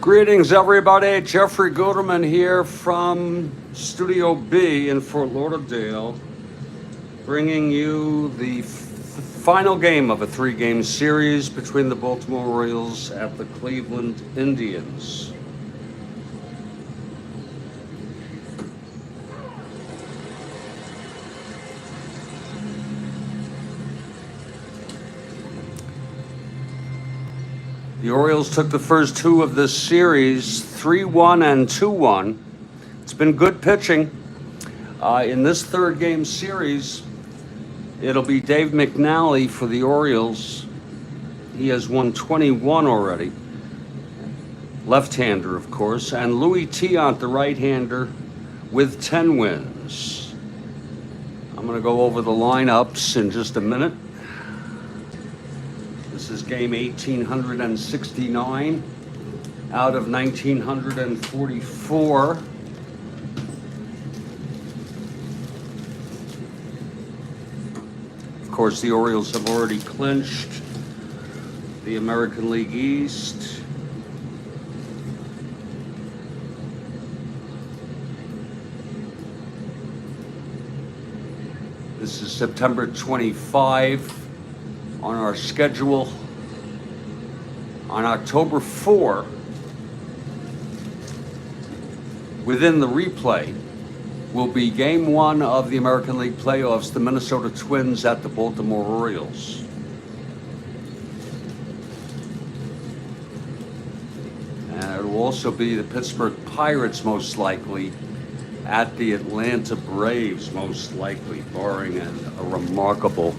Greetings, everybody. Jeffrey Guterman here from Studio B in Fort Lauderdale, bringing you the final game of a three-game series between the Baltimore Orioles at the Cleveland Indians. The Orioles took the first two of this series, 3-1 and 2-1. It's been good pitching. In this third game series, it'll be Dave McNally for the Orioles. He has won 21 already. Left-hander, of course, and Louis Tiant, the right-hander, with 10 wins. I'm going to go over the lineups in just a minute. This is game 1869 out of 1944. Of course, the Orioles have already clinched the American League East. This is September 25. On our schedule, on October 4, within the replay, will be Game 1 of the American League playoffs, the Minnesota Twins at the Baltimore Orioles. And it will also be the Pittsburgh Pirates, most likely, at the Atlanta Braves, most likely, barring a remarkable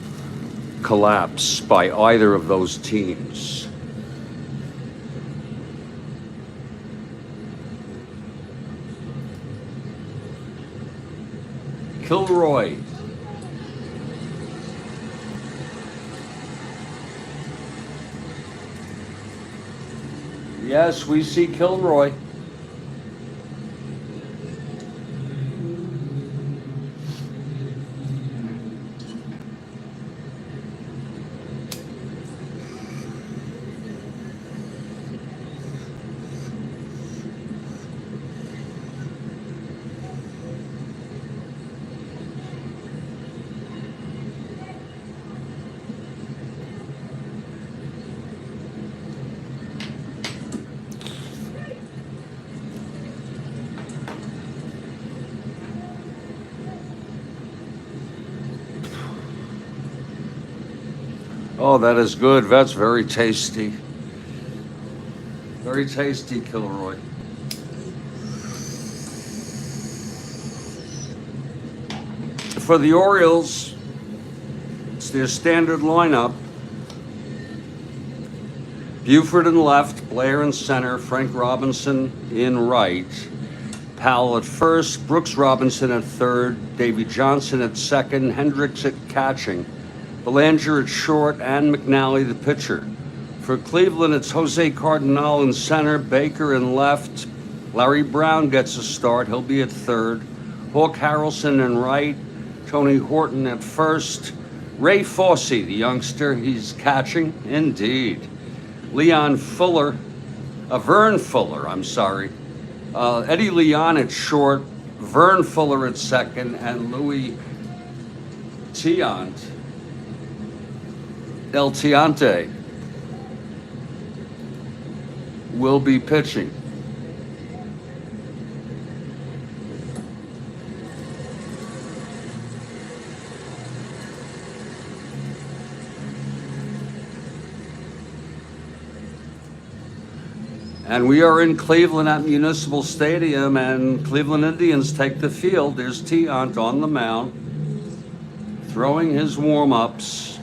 collapse by either of those teams. Kilroy. Yes, we see Kilroy. Oh, that is good. That's very tasty. Very tasty, Kilroy. For the Orioles, it's their standard lineup. Buford in left, Blair in center, Frank Robinson in right, Powell at first, Brooks Robinson at third, Davy Johnson at second, Hendricks at catching, Belanger at short, and McNally the pitcher. For Cleveland, it's Jose Cardinal in center, Baker in left. Larry Brown gets a start. He'll be at third. Hawk Harrelson in right. Tony Horton at first. Ray Fosse, the youngster, he's catching. Indeed. Vern Fuller, Eddie Leon at short. Vern Fuller at second. And Louis Tiant, El Tiante, will be pitching. And we are in Cleveland at Municipal Stadium, and Cleveland Indians take the field. There's Tiant on the mound, throwing his warm-ups.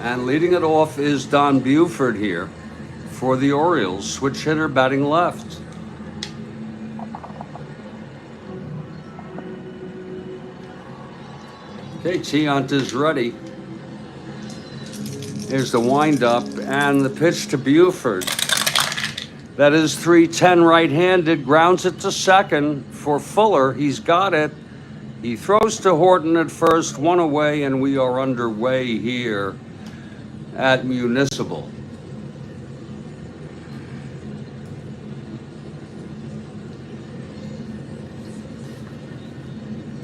And leading it off is Don Buford here for the Orioles, switch hitter batting left. Okay, Tiant is ready. Here's the windup and the pitch to Buford. That is 3-10 right-handed, grounds it to second for Fuller. He's got it. He throws to Horton at first, one away, and we are underway here at Municipal.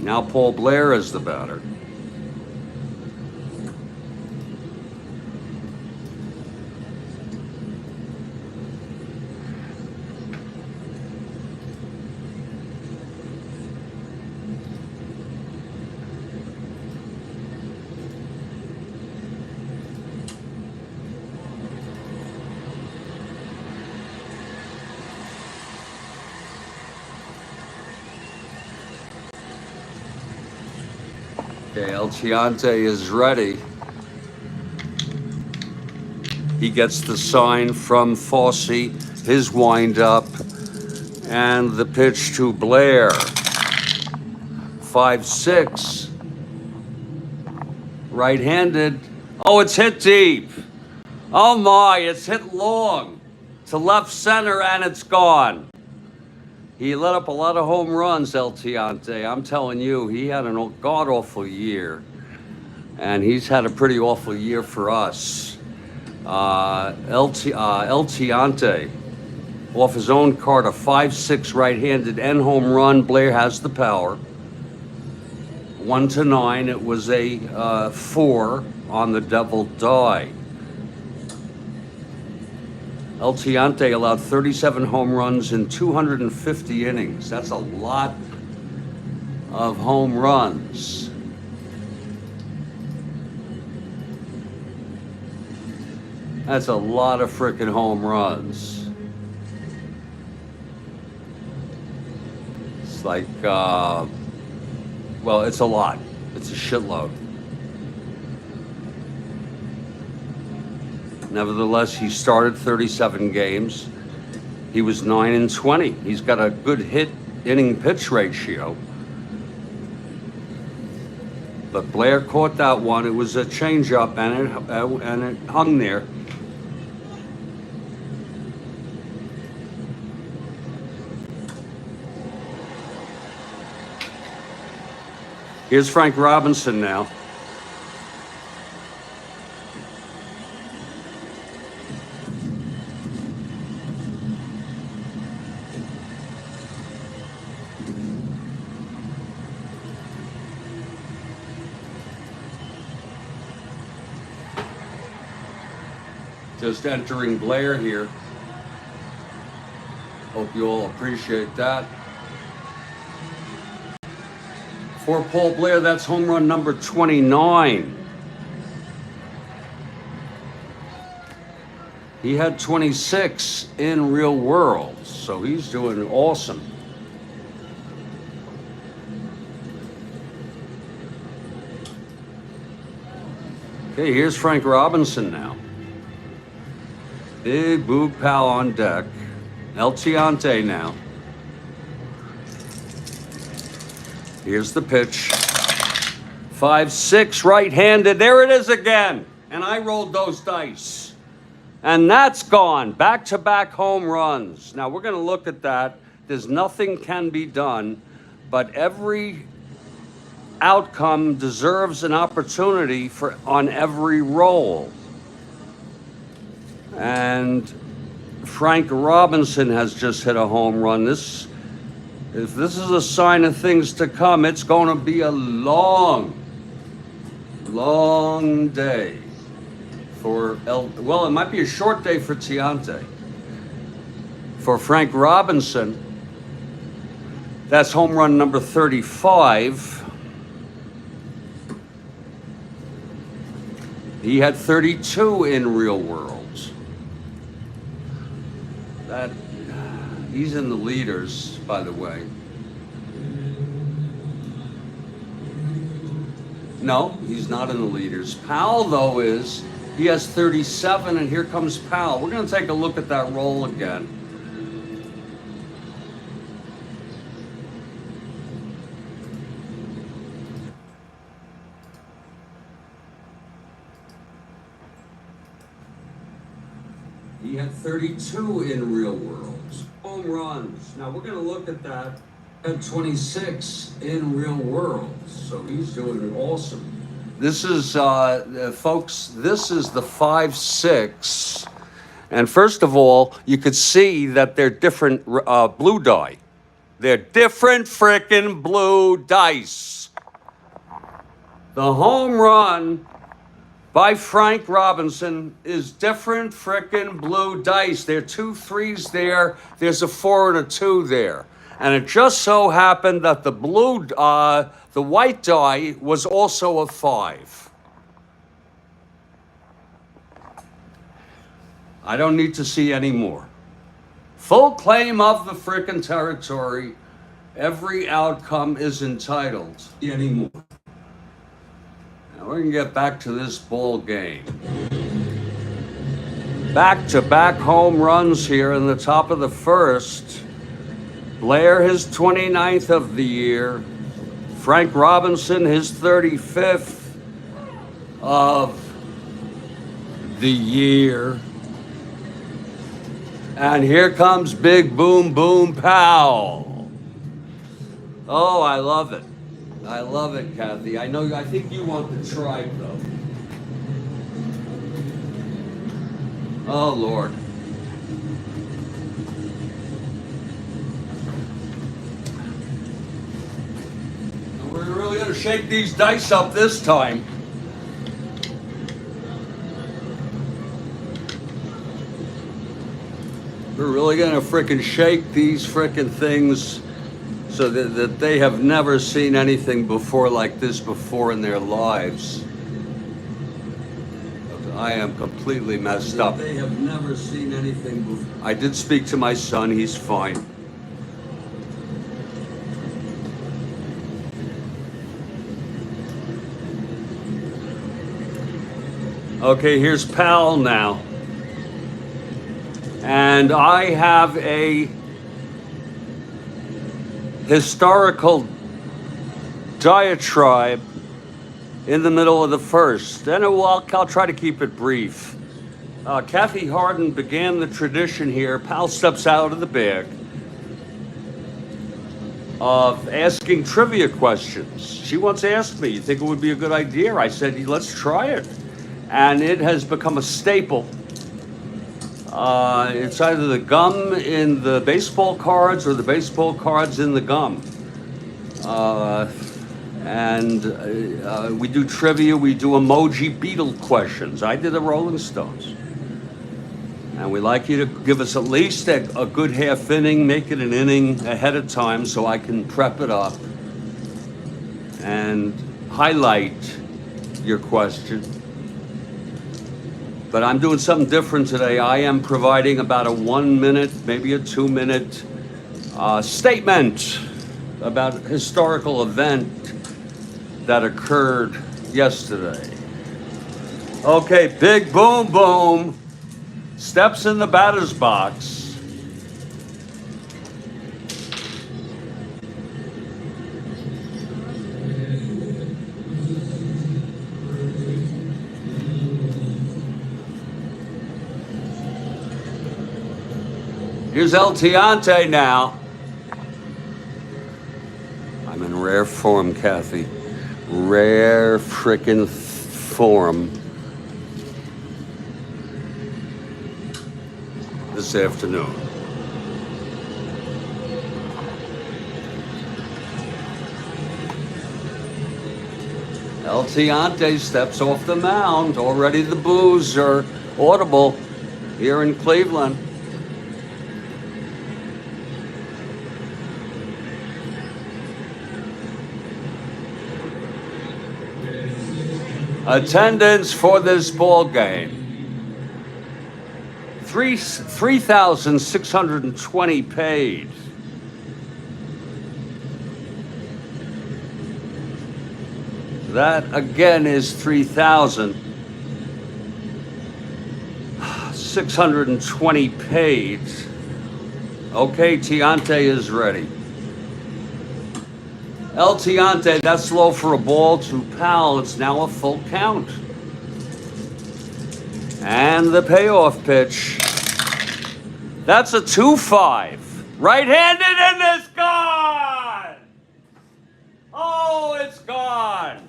Now Paul Blair is the batter. Okay, El Tiante is ready. He gets the sign from Fossey, his windup, and the pitch to Blair. 5-6. Right-handed. Oh, it's hit deep. Oh my, it's hit long to left center and it's gone. He let up a lot of home runs, El Tiante. I'm telling you, he had a god-awful year. And he's had a pretty awful year for us. El Tiante, off his own card, a 5-6 right-handed and home run. Blair has the power. 1-9. It was a 4 on the Devil Die. El Tiante allowed 37 home runs in 250 innings. That's a lot of home runs. That's a lot of frickin' home runs. It's like, well, it's a lot. It's a shitload. Nevertheless, he started 37 games. He was 9-20. He's got a good hit inning pitch ratio. But Blair caught that one. It was a changeup, and it hung there. Here's Frank Robinson now. Just entering Blair here. Hope you all appreciate that. For Paul Blair, that's home run number 29. He had 26 in Real World, so he's doing awesome. Okay, here's Frank Robinson now. Big Boog Pal on deck. El Tiante now. Here's the pitch. 5-6 right-handed. There it is again. And I rolled those dice. And that's gone. Back-to-back home runs. Now, we're going to look at that. There's nothing can be done, but every outcome deserves an opportunity on every roll. And Frank Robinson has just hit a home run. If this is a sign of things to come, it's going to be a long day for well, it might be a short day for Tiante. For Frank Robinson, that's home run number 35. He had 32 in Real Worlds. He's in the leaders, by the way. No, he's not in the leaders. Powell, though, is. He has 37, and here comes Powell. We're going to take a look at that roll again. He had 32 in Real Worlds. Home runs. Now we're going to look at that. Had 26 in Real Worlds. So he's doing awesome. This is, folks, this is the 5-6. And first of all, you could see that they're different blue dye. They're different frickin' blue dice. The home run by Frank Robinson is different frickin' blue dice. There are 2 3s there. There's a 4 and a 2 there. And it just so happened that the white die was also a 5. I don't need to see any more. Full claim of the frickin' territory. Every outcome is entitled. Anymore. Now we're gonna get back to this ball game. Back-to-back home runs here in the top of the first. Blair his 29th of the year. Frank Robinson his 35th of the year. And here comes Big Boom Boom Powell. Oh, I love it. I love it, Kathy. I think you want the tribe, though. Oh, Lord. We're really going to shake these dice up this time. We're really going to frickin' shake these frickin' things so that they have never seen anything before like this before in their lives. I am completely messed up. They have never seen anything before. I did speak to my son. He's fine. Okay, here's Pal now. And I have a historical diatribe in the middle of the first. And I'll try to keep it brief. Kathy Harden began the tradition here. Pal steps out of the bag of asking trivia questions. She once asked me, you think it would be a good idea? I said, let's try it. And it has become a staple. It's either the gum in the baseball cards or the baseball cards in the gum. We do trivia, we do emoji Beatle questions. I did the Rolling Stones. And we like you to give us at least a good half inning, make it an inning ahead of time so I can prep it up and highlight your question. But I'm doing something different today. I am providing about a 1 minute, maybe a 2 minute statement about a historical event that occurred yesterday. Okay, Big Boom Boom steps in the batter's box. Here's El Tiante now. I'm in rare form, Kathy. Rare frickin' form this afternoon. El Tiante steps off the mound. Already the boos are audible here in Cleveland. Attendance for this ball game, 3,620 paid. That again is 3,620 paid. Okay, Tiante is ready. El Tiante, that's low for a ball. To Pal, it's now a full count. And the payoff pitch. That's a 2-5. Right-handed and it's gone! Oh, it's gone.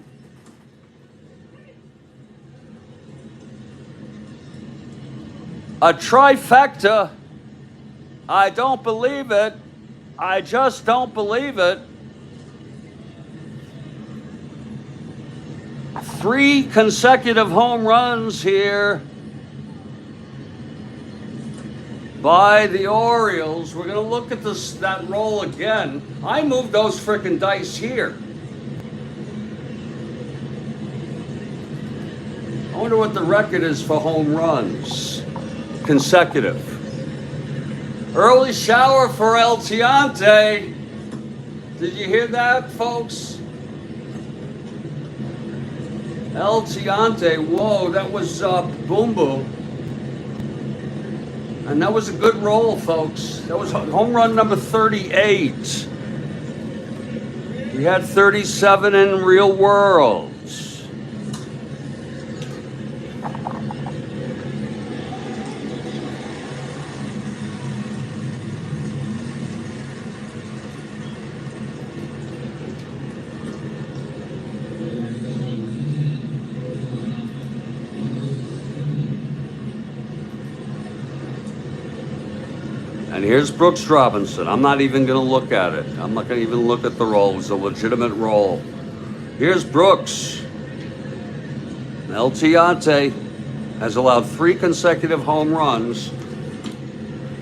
A trifecta. I don't believe it. I just don't believe it. 3 consecutive home runs here by the Orioles. We're going to look at that roll again. I moved those frickin' dice here. I wonder what the record is for home runs. Consecutive. Early shower for El Tiante. Did you hear that, folks? El Tiante, whoa, that was boom boom. And that was a good roll, folks. That was home run number 38. We had 37 in real worlds. And here's Brooks Robinson. I'm not even going to look at it. I'm not going to even look at the roll. It's a legitimate roll. Here's Brooks. El Tiante has allowed 3 consecutive home runs.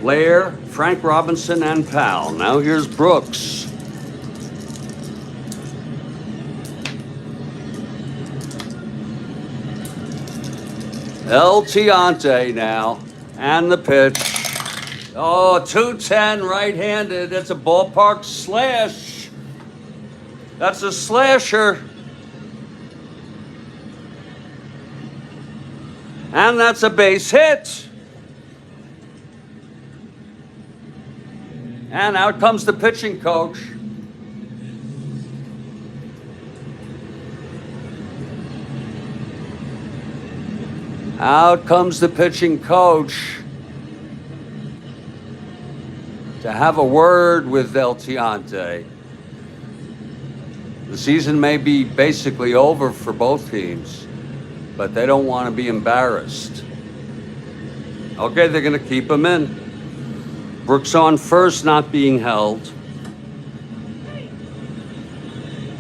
Blair, Frank Robinson, and Powell. Now here's Brooks. El Tiante now. And the pitch. Oh, 210 right-handed. It's a ballpark slash. That's a slasher. And that's a base hit. And out comes the pitching coach. Out comes the pitching coach to have a word with El Tiante. The season may be basically over for both teams, but they don't want to be embarrassed. Okay, they're going to keep him in. Brooks on first, not being held.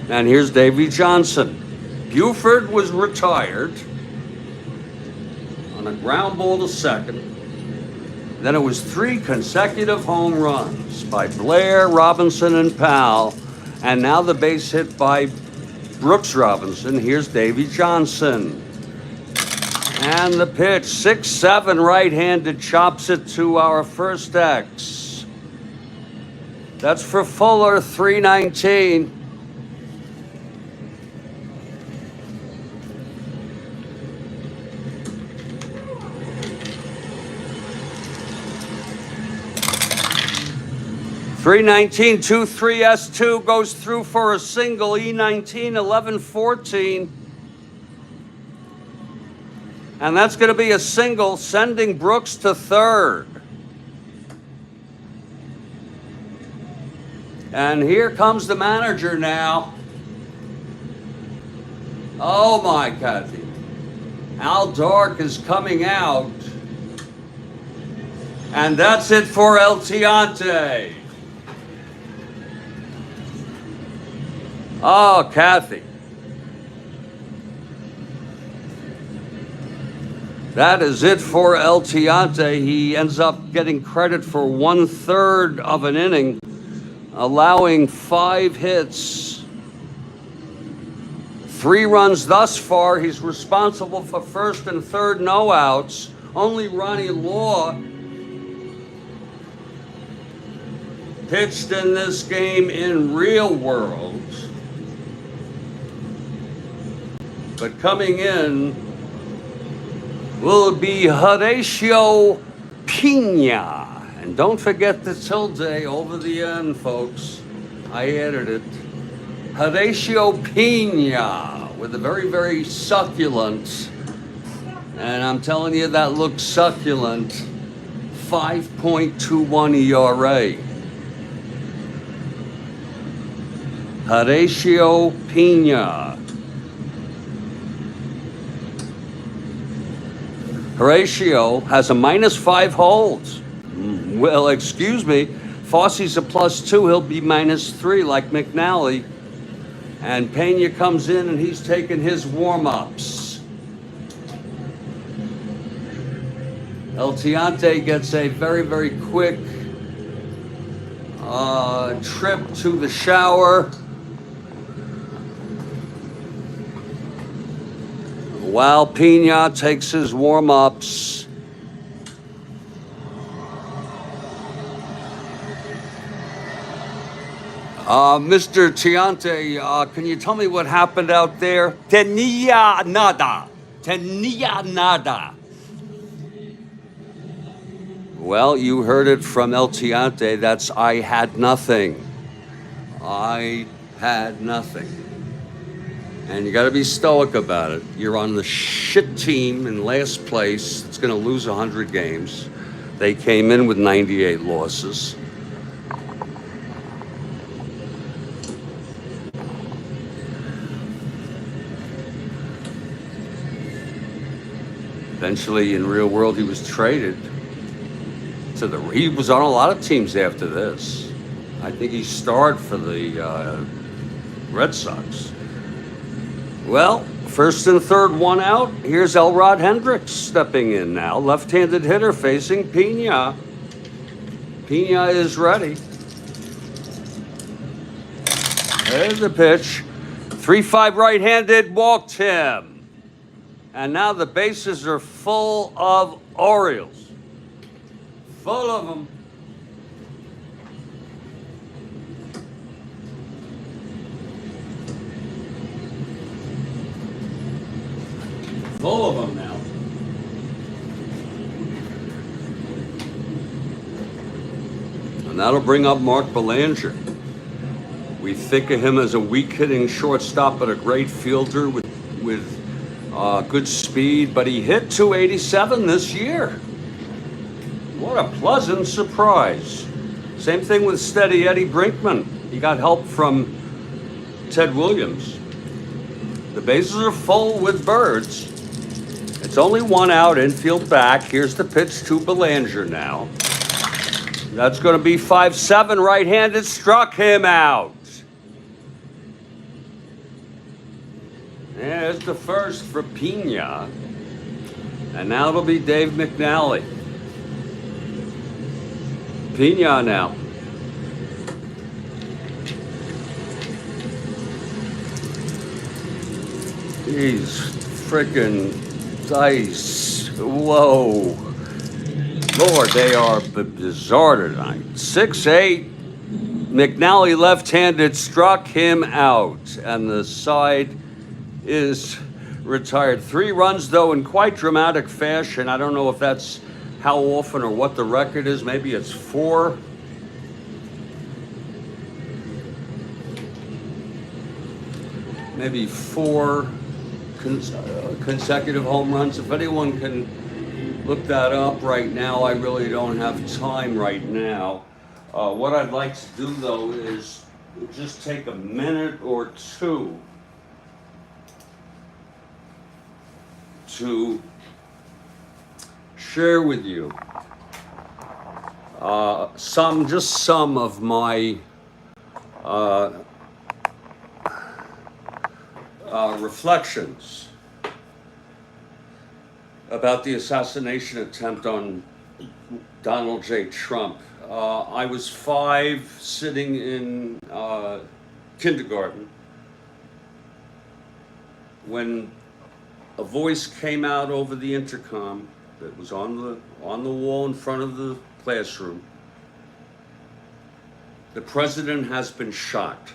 And here's Davey Johnson. Buford was retired on a ground ball to second. Then it was 3 consecutive home runs by Blair, Robinson, and Powell. And now the base hit by Brooks Robinson. Here's Davey Johnson. And the pitch, 6-7 right-handed, chops it to our first X. That's for Fuller, 319. .319, 2-3 S2 goes through for a single. E19, 11-14. And that's going to be a single, sending Brooks to third. And here comes the manager now. Oh my Kathy. Al Dark is coming out. And that's it for El Tiante. Oh, Kathy. That is it for El Tiante. He ends up getting credit for 1/3 of an inning, allowing 5 hits. 3 runs thus far. He's responsible for first and third no outs. Only Ronnie Law pitched in this game in real world. But coming in will be Horatio Pina. And don't forget the tilde over the end, folks. I added it. Horatio Pina with a very, very succulent, and I'm telling you that looks succulent, 5.21 ERA. Horatio Pina. Horatio has a -5 holds. Well, excuse me, Fosse's a +2. He'll be -3 like McNally. And Pena comes in and he's taking his warm-ups. El Tiante gets a very, very quick trip to the shower. While Pena takes his warm-ups. Mr. Tiante, can you tell me what happened out there? Tenía nada. Tenía nada. Well, you heard it from El Tiante. That's I had nothing. I had nothing. And you got to be stoic about it. You're on the shit team in last place. It's going to lose 100 games. They came in with 98 losses. Eventually, in real world, he was traded to the. He was on a lot of teams after this. I think he starred for the Red Sox. Well, first and third, one out. Here's Elrod Hendricks stepping in now. Left-handed hitter facing Pena. Pena is ready. There's the pitch. 3-5 right-handed, walked him. And now the bases are full of Orioles. Full of them. Full of them now. And that'll bring up Mark Belanger. We think of him as a weak-hitting shortstop, but a great fielder with good speed. But he hit 287 this year. What a pleasant surprise. Same thing with steady Eddie Brinkman. He got help from Ted Williams. The bases are full with birds. It's only one out, infield back. Here's the pitch to Belanger now. That's going to be 5-7, right-handed, struck him out. There's the first for Pena. And now it'll be Dave McNally. Pena now. These frickin' dice. Whoa. Lord, they are bizarre tonight. 6-8. McNally left-handed struck him out. And the side is retired. 3 runs, though, in quite dramatic fashion. I don't know if that's how often or what the record is. Maybe it's 4. Maybe 4 consecutive home runs. If anyone can look that up right now, I really don't have time right now. What I'd like to do, though, is just take a minute or two to share with you some of my reflections about the assassination attempt on Donald J. Trump. I was 5, sitting in kindergarten, when a voice came out over the intercom that was on the wall in front of the classroom. The president has been shot.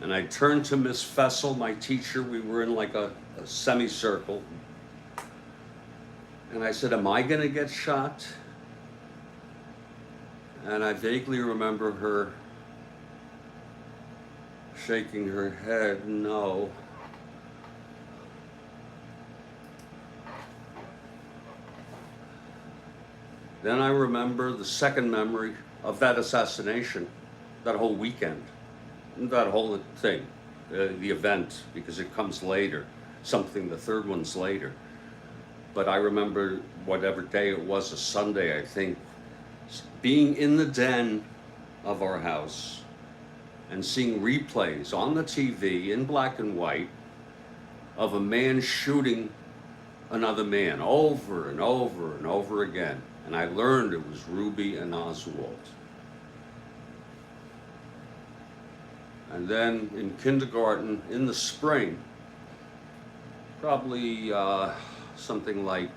And I turned to Miss Fessel, my teacher. We were in like a semicircle. And I said, am I going to get shot? And I vaguely remember her shaking her head, no. Then I remember the second memory of that assassination, that whole weekend, that whole thing, the event, because it comes later, the third one's later. But I remember whatever day it was, a Sunday, I think, being in the den of our house and seeing replays on the TV in black and white of a man shooting another man over and over and over again. And I learned it was Ruby and Oswald. And then in kindergarten, in the spring, probably something like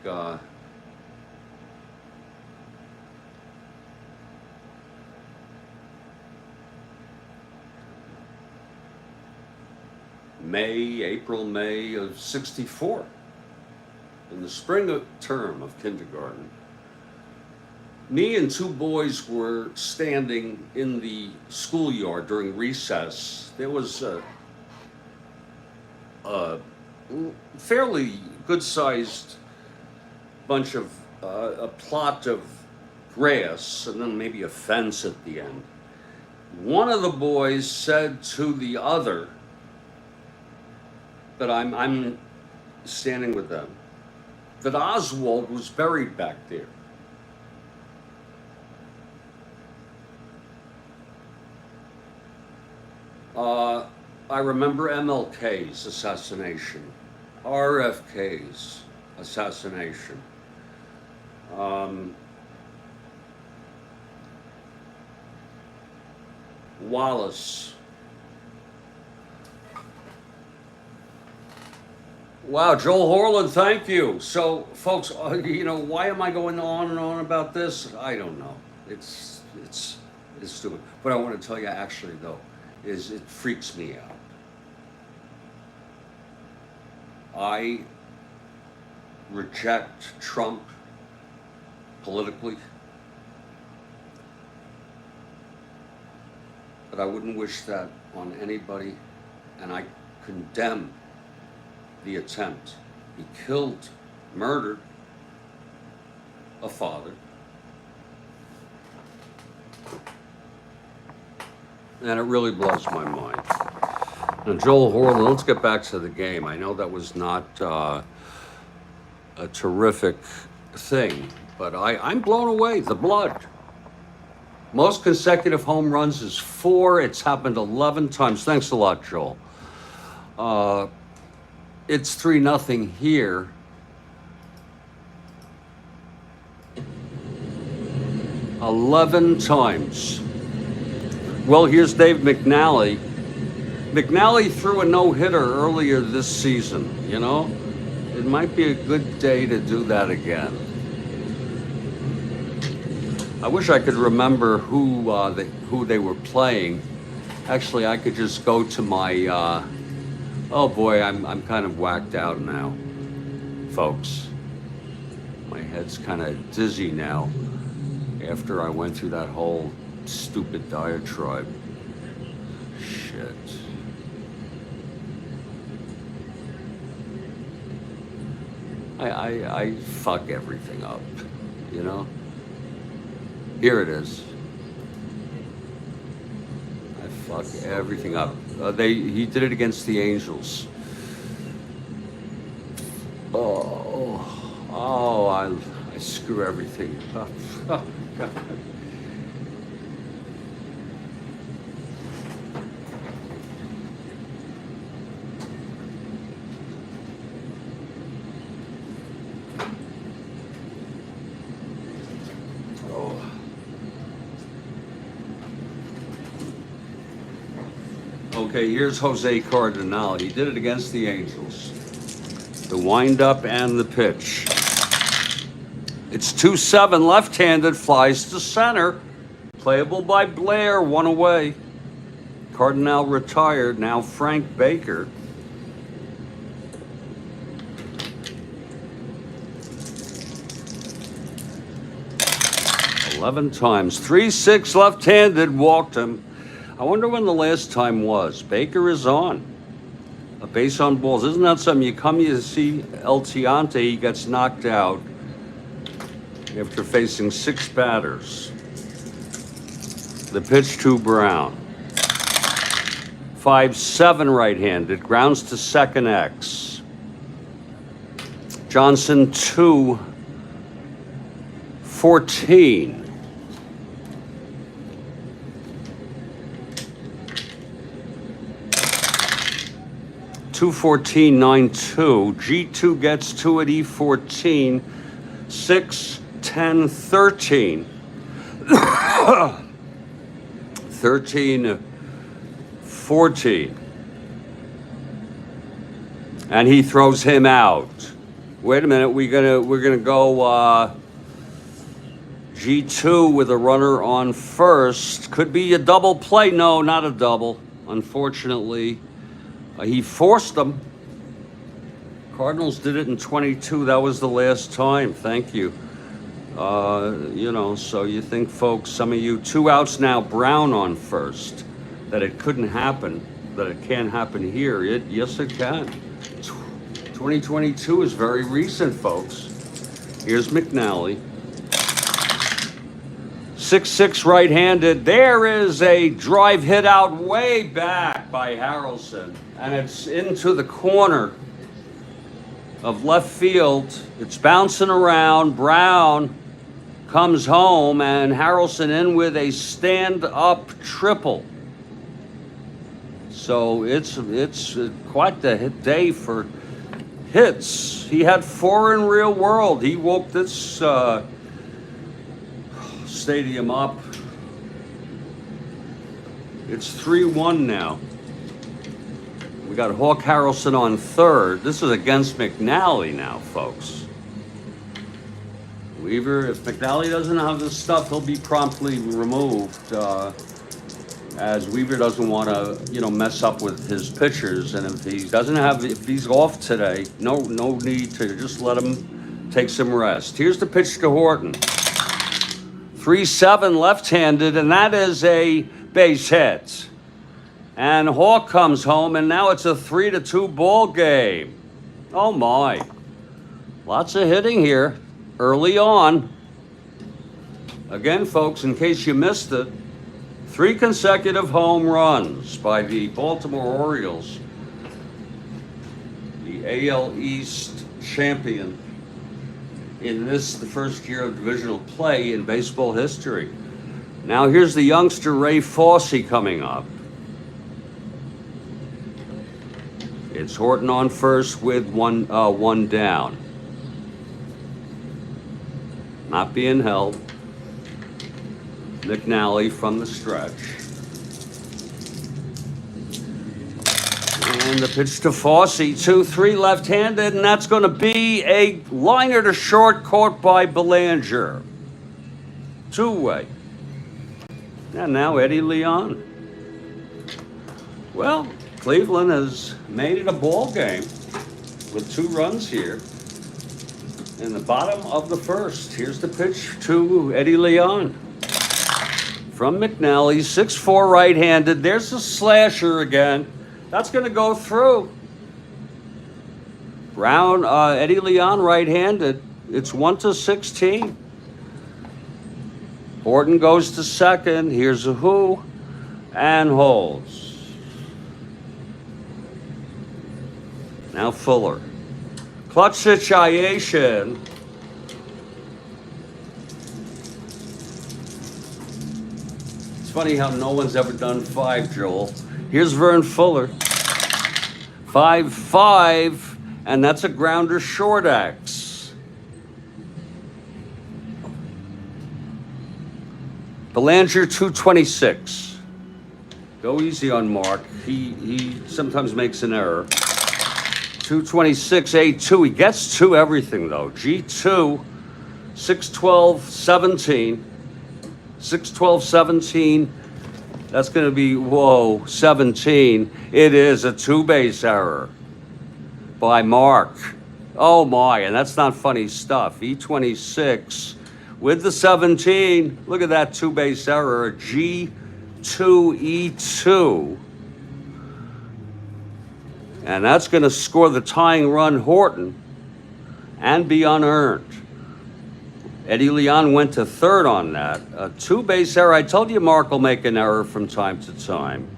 April, May of '64, in the spring term of kindergarten, me and two boys were standing in the schoolyard during recess. There was a fairly good-sized bunch of, a plot of grass, and then maybe a fence at the end. One of the boys said to the other, that I'm standing with them, that Oswald was buried back there. I remember MLK's assassination, RFK's assassination. Wallace. Wow, Joel Horland, thank you. So, folks, you know, why am I going on and on about this? I don't know. It's stupid. What I want to tell you, actually, though, is it freaks me out. I reject Trump politically, but I wouldn't wish that on anybody, and I condemn the attempt. He killed, murdered a father. And it really blows my mind. Now, Joel Horland, let's get back to the game. I know that was not a terrific thing, but I'm blown away. The blood. Most consecutive home runs is 4. It's happened 11 times. Thanks a lot, Joel. It's 3-0 here. "11 times. Well, here's Dave McNally. McNally threw a no-hitter earlier this season, you know? It might be a good day to do that again. I wish I could remember who they were playing. Actually, I could just go to my... oh boy, I'm kind of whacked out now, folks. My head's kind of dizzy now after I went through that whole stupid diatribe. Shit. I fuck everything up, you know? Here it is. I fuck everything up. He did it against the Angels. I screw everything up. Oh, God. Okay, here's Jose Cardinal. He did it against the Angels. The windup and the pitch. It's 2-7, left-handed, flies to center. Playable by Blair, 1 away. Cardinal retired, now Frank Baker. "11 times, 3-6, left-handed, walked him. I wonder when the last time was. Baker is on. A base on balls. Isn't that something? You see El Tiant, he gets knocked out after facing 6 batters. The pitch to Brown. 5-7 right-handed. Grounds to second X. Johnson 2-14. 214, 9-2. G2 gets 2 at E14. 6, 10, 13. 13, 14. And he throws him out. Wait a minute, we're gonna go G2 with a runner on first. Could be a double play. No, not a double. Unfortunately, he forced them. Cardinals did it in 22. That was the last time. Thank you. You know, so you think, folks, some of you, 2 outs now, Brown on first, that it couldn't happen, that it can't happen here. Yes, it can. 2022 is very recent, folks. Here's McNally. 6-6 right-handed. There is a drive hit out way back by Harrelson, and it's into the corner of left field. It's bouncing around. Brown comes home, and Harrelson in with a stand-up triple. So it's quite the day for hits. He had 4 in real world. He woke this stadium up. It's 3-1 now. We got Hawk Harrelson on third. This is against McNally now, folks. Weaver, if McNally doesn't have this stuff, he'll be promptly removed, as Weaver doesn't want to, you know, mess up with his pitchers. And if he's off today, no need to just let him take some rest. Here's the pitch to Horton. 3-7 left-handed, and that is a base hit. And Hawk comes home, and now it's a 3-2 ball game. Oh my. Lots of hitting here early on. Again, folks, in case you missed it, 3 consecutive home runs by the Baltimore Orioles, the AL East champion, in the first year of divisional play in baseball history. Now here's the youngster Ray Fosse coming up. It's Horton on first with one down. Not being held. McNally from the stretch. And the pitch to Fosse, 2-3 left-handed, and that's going to be a liner to short caught by Belanger. 2-way. And now Eddie Leon. Well, Cleveland has made it a ball game with 2 runs here in the bottom of the first. Here's the pitch to Eddie Leon. From McNally, 6'4" right-handed. There's a slasher again. That's going to go through. Brown, Eddie Leon right-handed. It's 1-16. Horton goes to second. Here's a who and holds. Now Fuller. Clutch situation. It's funny how no one's ever done 5, Joel. Here's Vern Fuller. 5-5, and that's a grounder short X. Belanger 226. Go easy on Mark. He sometimes makes an error. 226, A2. He gets to everything though. G2, 6-12, 17. 6-12, 17. That's going to be, 17. It is a 2-base error by Mark. Oh my, and that's not funny stuff. E26 with the 17. Look at that 2-base error. G2E2. And that's going to score the tying run, Horton, and be unearned. Eddie Leon went to third on that. A 2-base error. I told you Mark will make an error from time to time.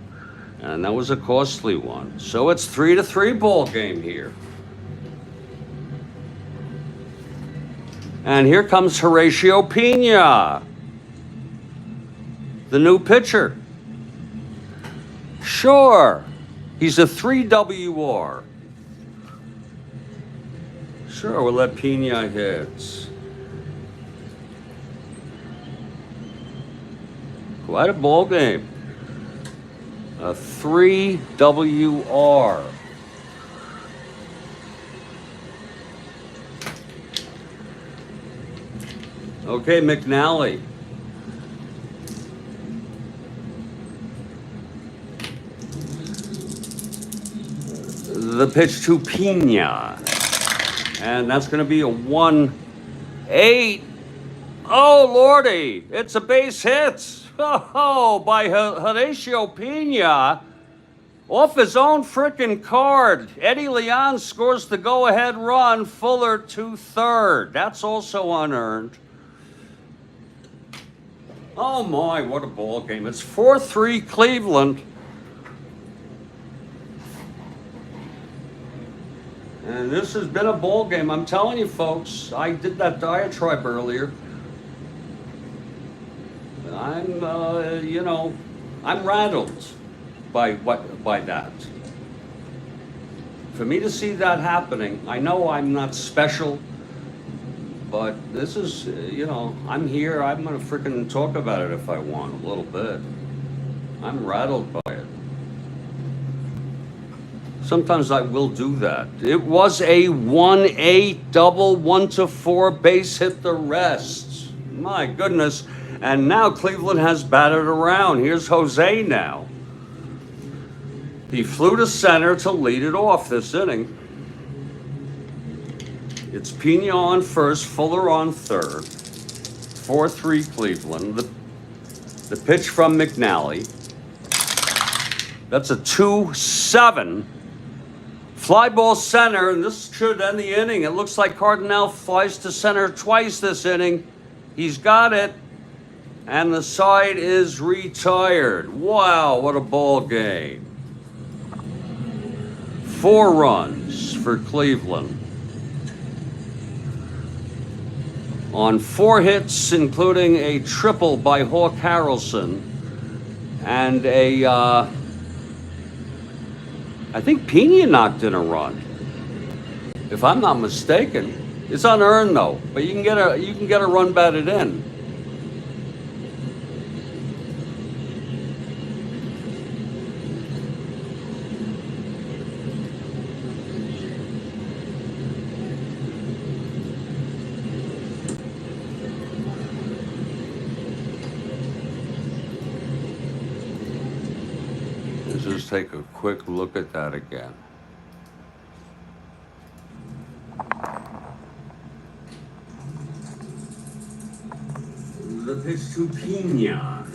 And that was a costly one. So it's 3-3 ball game here. And here comes Horatio Pena, the new pitcher. Sure. He's a 3 WR. Sure, we'll let Pena hit. Quite a ball game. A 3 WR. Okay, McNally. The pitch to Pena. And that's going to be a 1-8. Oh, Lordy. It's a base hit. Oh, by Horacio Pena. Off his own frickin' card. Eddie Leon scores the go-ahead run. Fuller to third. That's also unearned. Oh, my, what a ball game. It's 4-3 Cleveland. And this has been a ball game. I'm telling you, folks, I did that diatribe earlier. I'm, I'm rattled by that. For me to see that happening, I know I'm not special, but this is, I'm here. I'm going to freaking talk about it if I want a little bit. I'm rattled by it. Sometimes I will do that. It was a 1-8 double, 1-4 base hit the rest. My goodness. And now Cleveland has batted around. Here's Jose now. He flew to center to lead it off this inning. It's Pena on first, Fuller on third. 4-3 Cleveland. The pitch from McNally. That's a 2-7. Fly ball center, and this should end the inning. It looks like Cardinal flies to center twice this inning. He's got it. And the side is retired. Wow, what a ball game. 4 runs for Cleveland. On 4 hits, including a triple by Hawk Harrelson. And I think Pena knocked in a run, if I'm not mistaken. It's unearned though, but you can get a run batted in. Let's just take a quick look at that again. The pitch to Pena.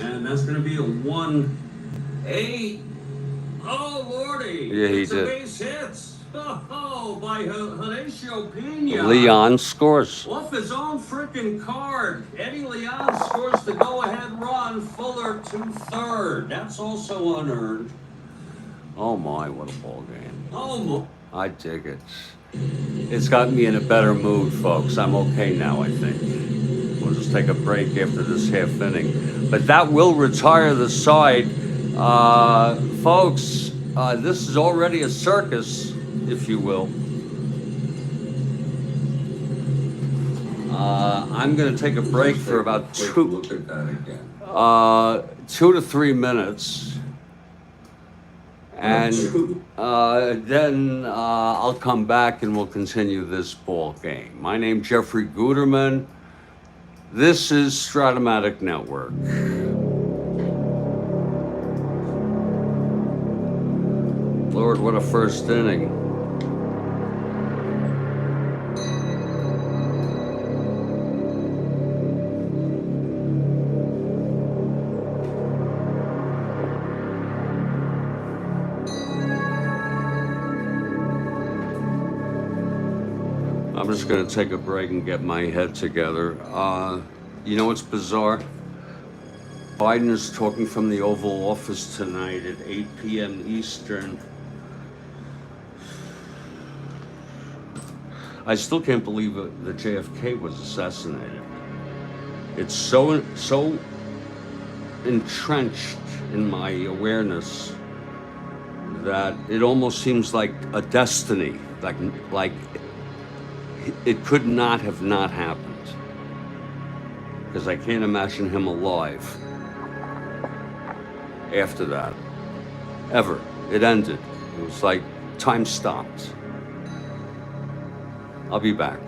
And that's going to be a 1-8. Oh, Lordy. Yeah, he did. Base hits. Oh, by Horacio Pena. Leon scores. Off his own frickin' card. Eddie Leon scores the go-ahead run. Fuller to third. That's also unearned. Oh, my, what a ball game. Oh, my. I dig it. It's got me in a better mood, folks. I'm okay now, I think. We'll just take a break after this half inning. But that will retire the side. Folks, this is already a circus, if you will. I'm going to take a break for about 2 to 3 minutes. And then I'll come back and we'll continue this ball game. My name's Jeffrey Guterman. This is Strat-O-Matic Network. Lord, what a first inning. I'm just going to take a break and get my head together. You know what's bizarre? Biden is talking from the Oval Office tonight at 8 p.m. Eastern. I still can't believe that JFK was assassinated. It's so entrenched in my awareness that it almost seems like a destiny, like it could not have not happened. Because I can't imagine him alive after that, ever. It ended. It was like time stopped. I'll be back.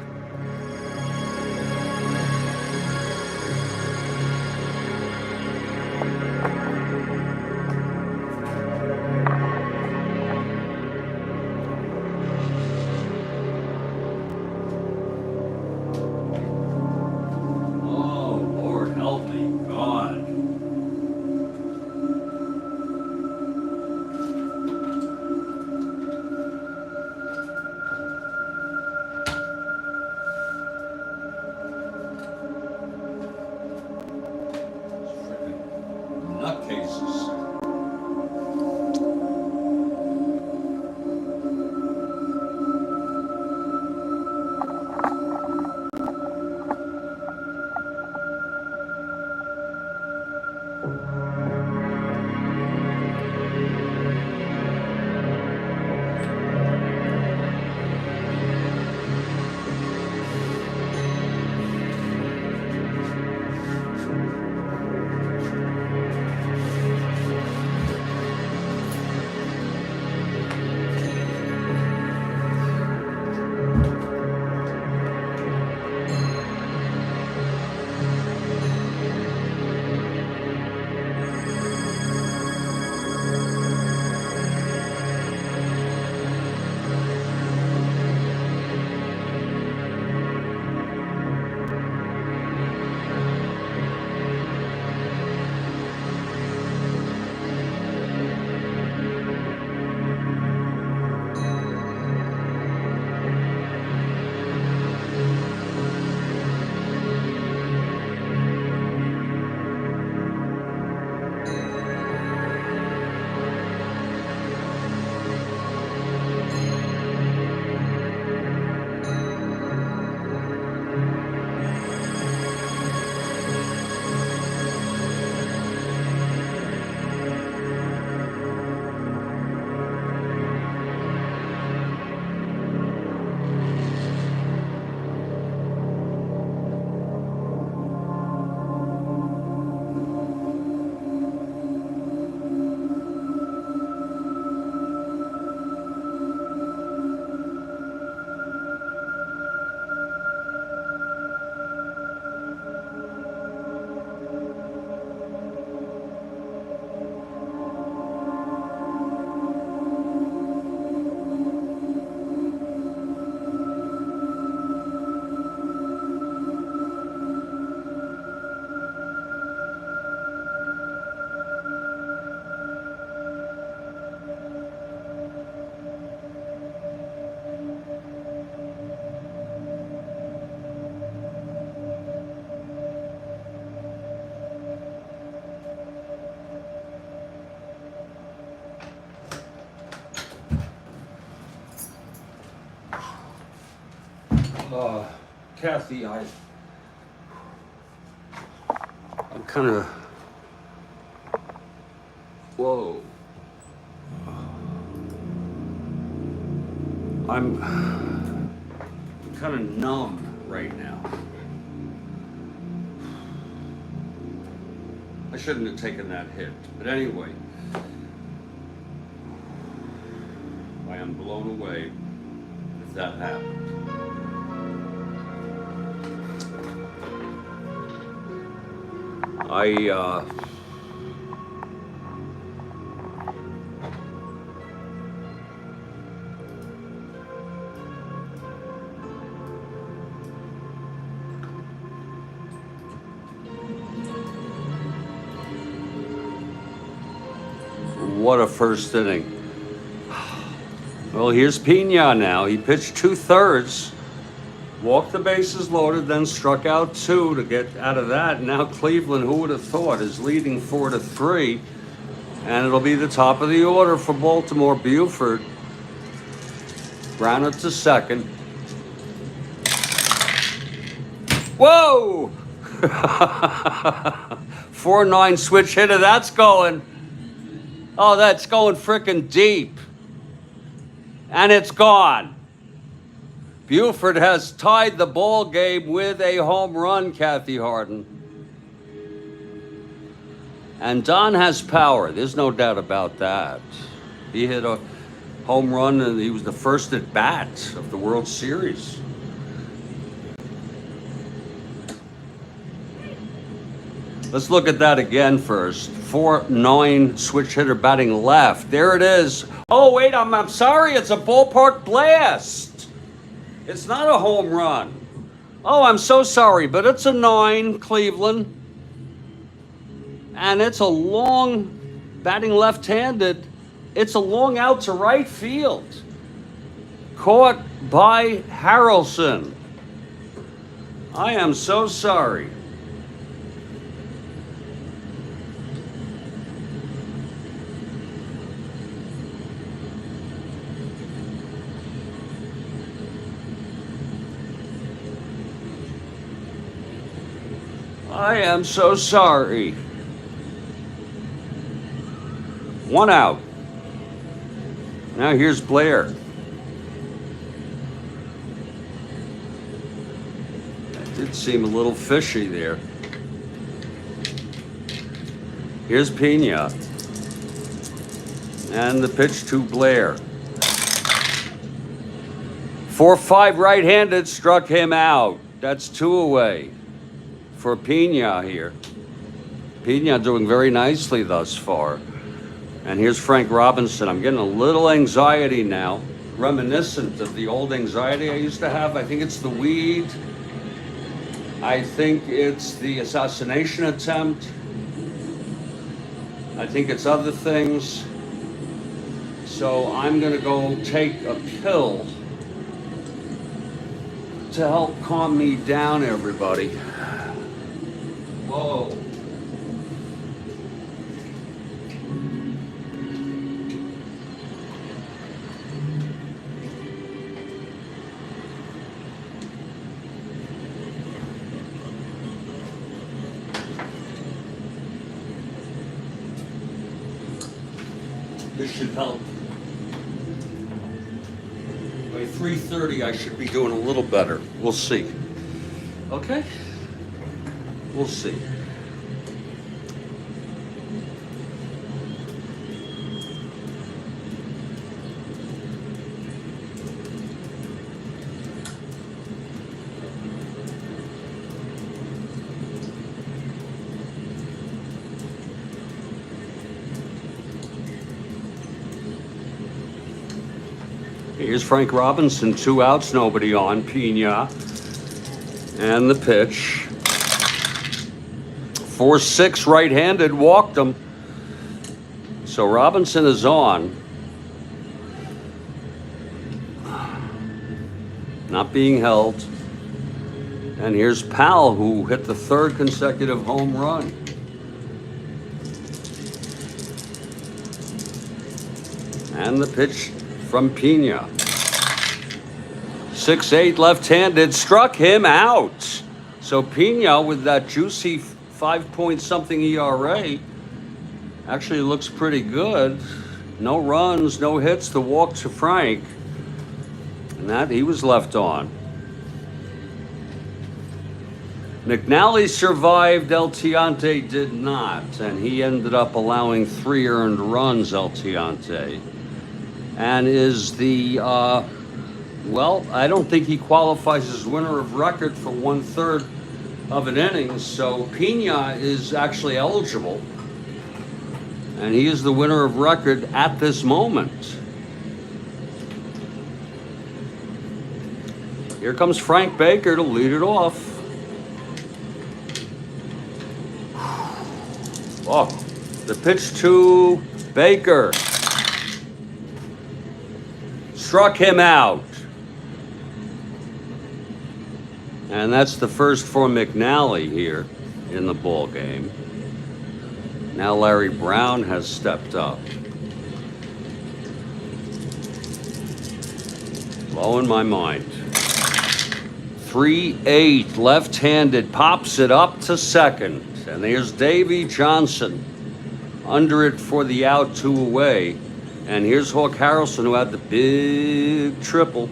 Kathy, I'm kind of, whoa. I'm kind of numb right now. I shouldn't have taken that hit, but anyway, I am blown away if that happened. What a first inning. Well, here's Pena now. He pitched 2/3, walked the bases loaded, then struck out 2 to get out of that. Now Cleveland, who would have thought, is leading 4-3. And it'll be the top of the order for Baltimore. Buford. Grounded to second. Whoa! 4-9 switch hitter. That's going. Oh, that's going frickin' deep. And it's gone. Buford has tied the ball game with a home run, Kathy Harden. And Don has power. There's no doubt about that. He hit a home run, and he was the first at bat of the World Series. Let's look at that again first. 4-9 switch hitter batting left. There it is. Oh, wait, I'm sorry. It's a ballpark blast. It's not a home run. Oh, I'm so sorry, but it's a 9, Cleveland. And it's a long, batting left-handed, it's a long out to right field. Caught by Harrelson. I am so sorry. I am so sorry. 1 out. Now here's Blair. That did seem a little fishy there. Here's Pena. And the pitch to Blair. 4-5 right-handed, struck him out. That's 2 away for Pena here. Pena doing very nicely thus far. And here's Frank Robinson. I'm getting a little anxiety now, reminiscent of the old anxiety I used to have. I think it's the weed. I think it's the assassination attempt. I think it's other things. So I'm gonna go take a pill to help calm me down, everybody. Whoa. This should help. By 3:30, I should be doing a little better. We'll see. Okay? We'll see. Here's Frank Robinson, 2 outs, nobody on. Pena. And the pitch. 4-6 right-handed, walked him. So Robinson is on. Not being held. And here's Powell, who hit the 3rd consecutive home run. And the pitch from Pena. 6-8 left-handed, struck him out. So Pena, with that juicy 5-point-something ERA, actually looks pretty good. No runs, no hits, the walk to Frank. And that he was left on. McNally survived, El Tiante did not. And he ended up allowing 3 earned runs, El Tiante. And is the, well, I don't think he qualifies as winner of record for 1/3 of an inning. So Pena is actually eligible. And he is the winner of record at this moment. Here comes Frank Baker to lead it off. Oh, the pitch to Baker. Struck him out. And that's the first for McNally here in the ball game. Now Larry Brown has stepped up. Blowing my mind. 3-8 left-handed, pops it up to second. And there's Davy Johnson under it for the out, 2 away. And here's Hawk Harrelson, who had the big triple.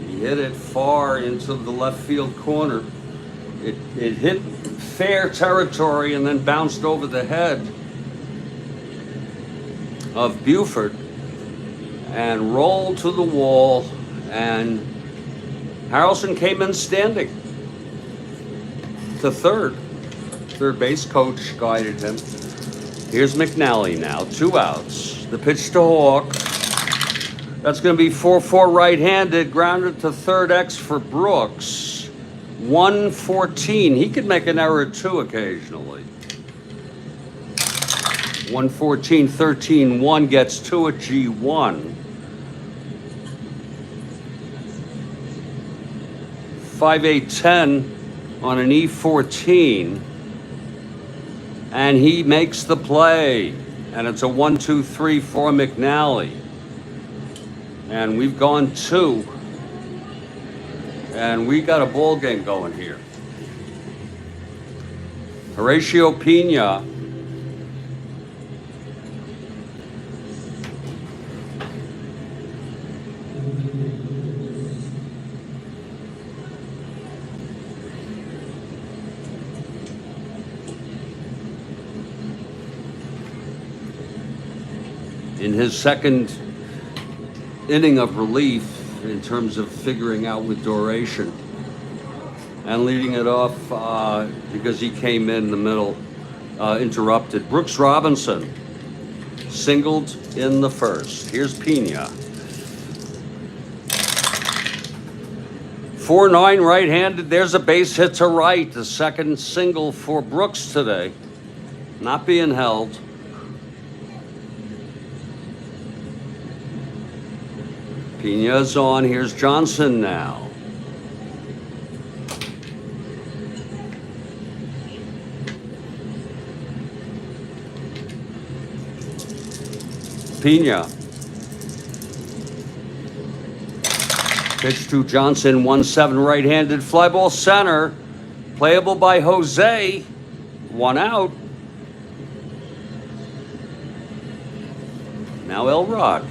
He hit it far into the left field corner. It hit fair territory and then bounced over the head of Buford and rolled to the wall, and Harrelson came in standing to third. Third base coach guided him. Here's McNally now, 2 outs. The pitch to Hawk. That's going to be 4-4 right-handed, grounded to third X for Brooks. 114. He could make an error too occasionally. 114, 13, 1 gets 2 at G1. 5-8-10 on an E14. And he makes the play. And it's a 1-2-3 for McNally. And we've gone 2. And we got a ball game going here. Horacio Pena. In his second inning of relief in terms of figuring out with duration and leading it off because he came in the middle, interrupted. Brooks Robinson singled in the first. Here's Pena. 4-9 right-handed. There's a base hit to right. The second single for Brooks today. Not being held. Pena's on. Here's Johnson now. Pena. Pitch to Johnson, 1-7 right-handed. Fly ball center. Playable by Jose. 1 out. Now Elrod.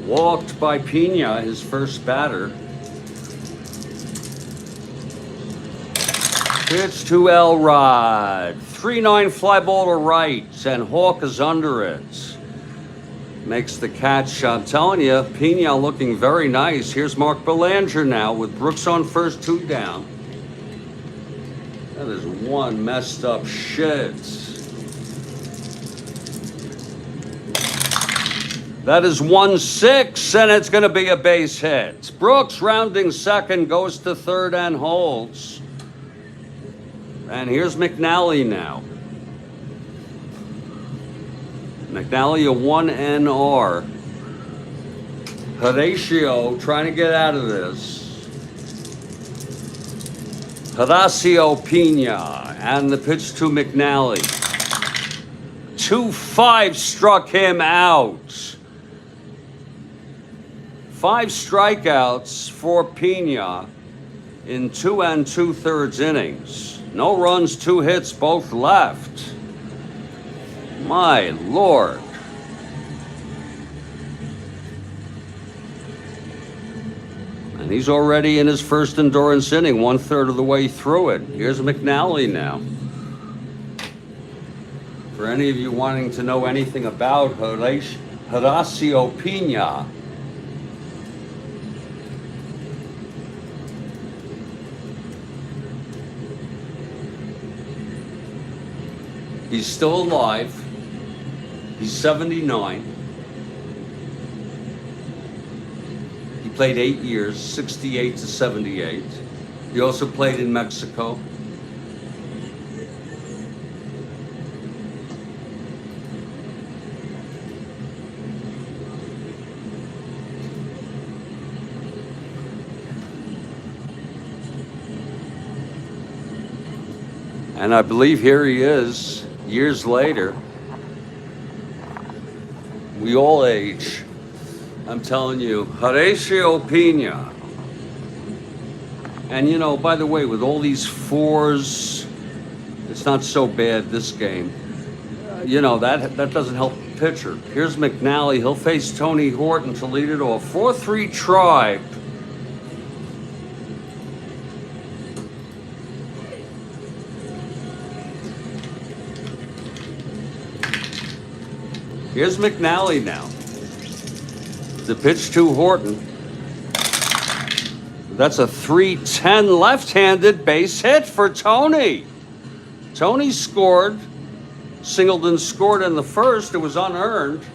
Walked by Pena, his first batter. Pitch to Elrod. 3-9 fly ball to right, and Hawk is under it. Makes the catch. I'm telling you, Pena looking very nice. Here's Mark Belanger now with Brooks on first, 2 down. That is one messed up shit. That is 1-6, and it's going to be a base hit. Brooks rounding second, goes to third and holds. And here's McNally now. McNally a 1-NR. Horacio trying to get out of this. Horacio Pena, and the pitch to McNally. 2-5 struck him out. 5 strikeouts for Pena in 2 2/3 innings. No runs, 2 hits, both left. My Lord. And he's already in his first endurance inning, 1/3 of the way through it. Here's McNally now. For any of you wanting to know anything about Horacio Pena, he's still alive. He's 79. He played 8 years, 68 to 78. He also played in Mexico. And I believe here he is, years later. We all age. I'm telling you, Horacio Pena. And you know, by the way, with all these 4s, it's not so bad this game. you know, that doesn't help the pitcher. Here's McNally. He'll face Tony Horton to lead it off. 4-3 Tribe. Here's McNally now. The pitch to Horton. That's a 3-10 left-handed base hit for Tony. Tony scored. Singleton scored in the first. It was unearned.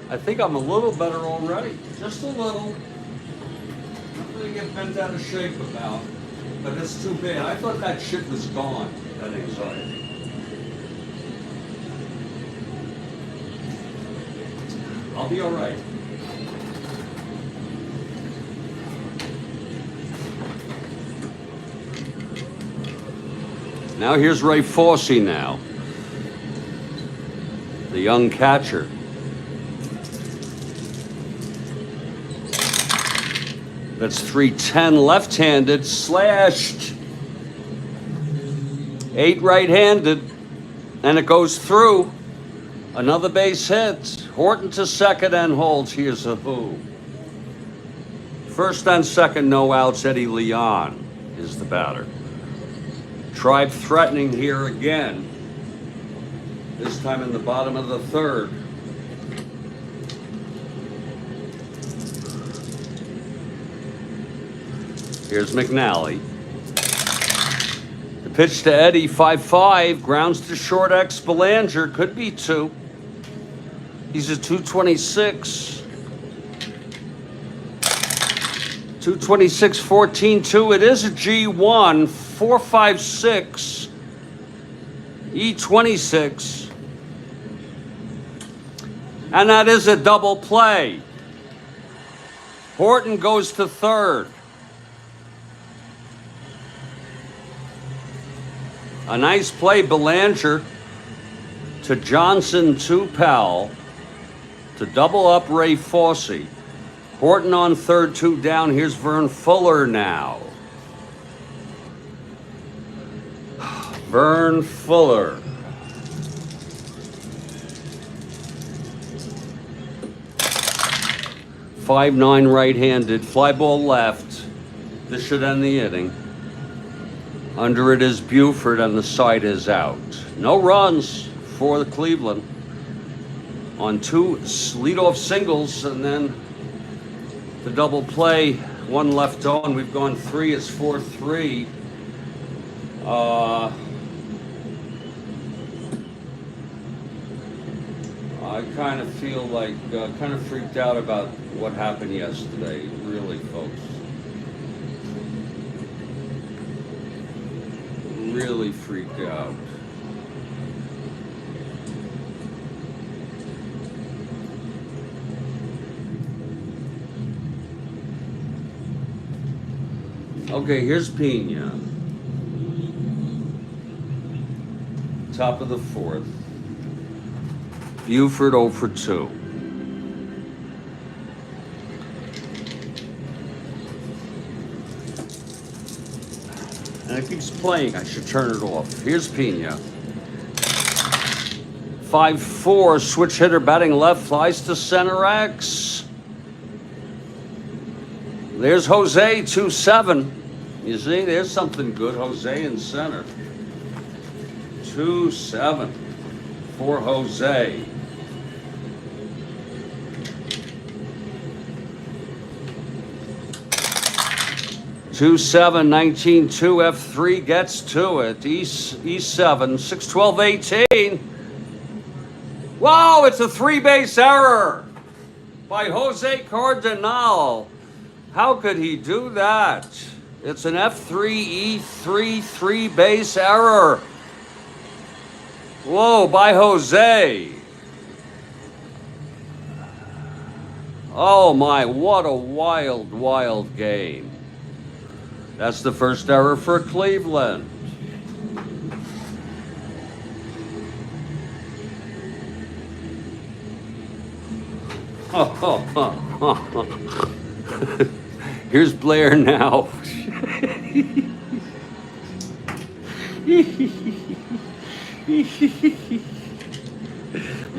I think I'm a little better already. Just a little. Nothing to get bent out of shape about. But it's too bad. I thought that shit was gone, that anxiety. I'll be all right. Now here's Ray Fossey now. The young catcher. That's 3-10 left-handed, slashed. 8 right-handed, and it goes through. Another base hit. Horton to second and holds. Here's a who. First and second, no outs. Eddie Leon is the batter. Tribe threatening here again. This time in the bottom of the third. Here's McNally. The pitch to Eddie, 5-5. Grounds to short X. Belanger. Could be 2. He's a 226. 226, 14-2. It is a G1. 4-5-6. E26. And that is a double play. Horton goes to third. A nice play, Belanger to Johnson to Powell to double up Ray Fossey. Horton on third, 2 down. Here's Vern Fuller now. Vern Fuller. .59 right-handed, fly ball left. This should end the inning. Under it is Buford and the side is out. No runs for the Cleveland on 2 leadoff singles, and then the double play, 1 left on. We've gone 3. It's 4-3. I kind of feel like, kind of freaked out about what happened yesterday, really, folks. Really freaked out. Okay, here's Pena. Top of the 4th. Buford 0 for 2. And it keeps playing. I should turn it off. Here's Pena. 5-4, switch hitter batting left, flies to center X. There's Jose, 2-7. You see, there's something good. Jose in center. 2-7 for Jose. Two 7 19 2 F3 gets to it. E7 6 12 18. Wow, it's a 3-base error by Jose Cardinal. How could he do that? It's an F3 E3 3-base error. Whoa, by Jose. Oh my, what a wild, wild game. That's the first error for Cleveland. Here's Blair now.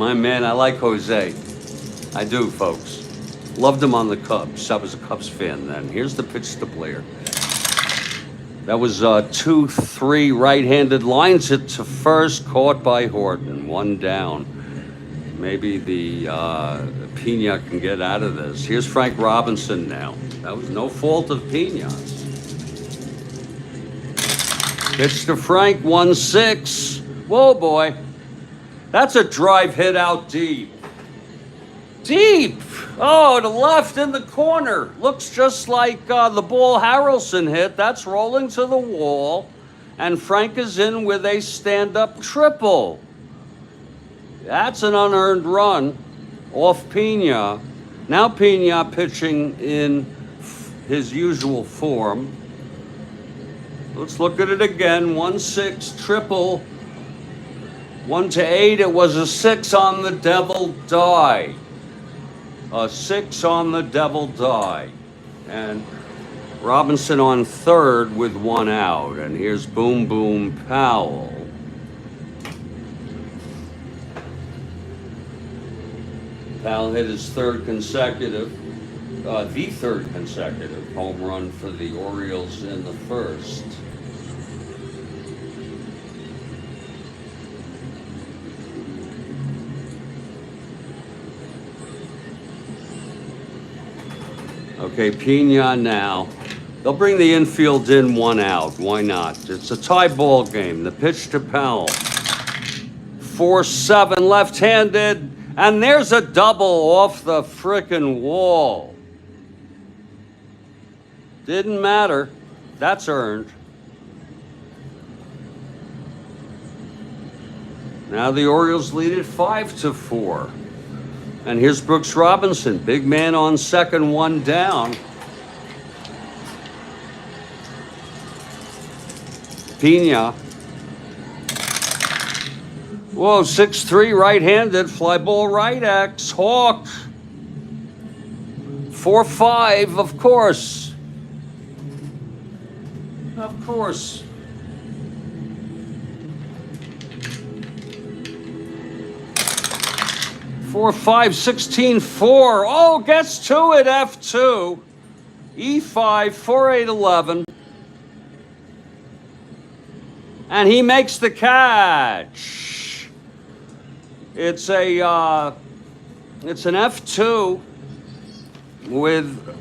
My man, I like Jose. I do, folks. Loved him on the Cubs. I was a Cubs fan then. Here's the pitch to Blair. That was 2-3 right-handed, lines it to first, caught by Horton. One down. Maybe the Pena can get out of this. Here's Frank Robinson now. That was no fault of Pena's. Pitch to Frank, 1-6. Whoa, boy. That's a drive hit out deep. Deep! Oh, to left in the corner. Looks just like the ball Harrelson hit. That's rolling to the wall. And Frank is in with a stand-up triple. That's an unearned run off Pena. Now Pena pitching in his usual form. Let's look at it again. 1-6 triple. 1-8. It was a 6 on the devil die. A 6 on the devil die. And Robinson on third with 1 out. And here's Boom Boom Powell. Powell hit his the third consecutive home run for the Orioles in the first. Okay, Pena now. They'll bring the infield in 1 out. Why not? It's a tie ball game. The pitch to Powell. 4-7 left-handed. And there's a double off the frickin' wall. Didn't matter. That's earned. Now the Orioles lead it 5-4. And here's Brooks Robinson, big man on second, 1 down. Pena. Whoa, 6-3 right-handed, fly ball right X, Hawk. 4-5, of course. Of course. Four, 5, 16, 4. Oh, gets to it, F2. E5, 4, 8, 11. And he makes the catch. It's an F2 with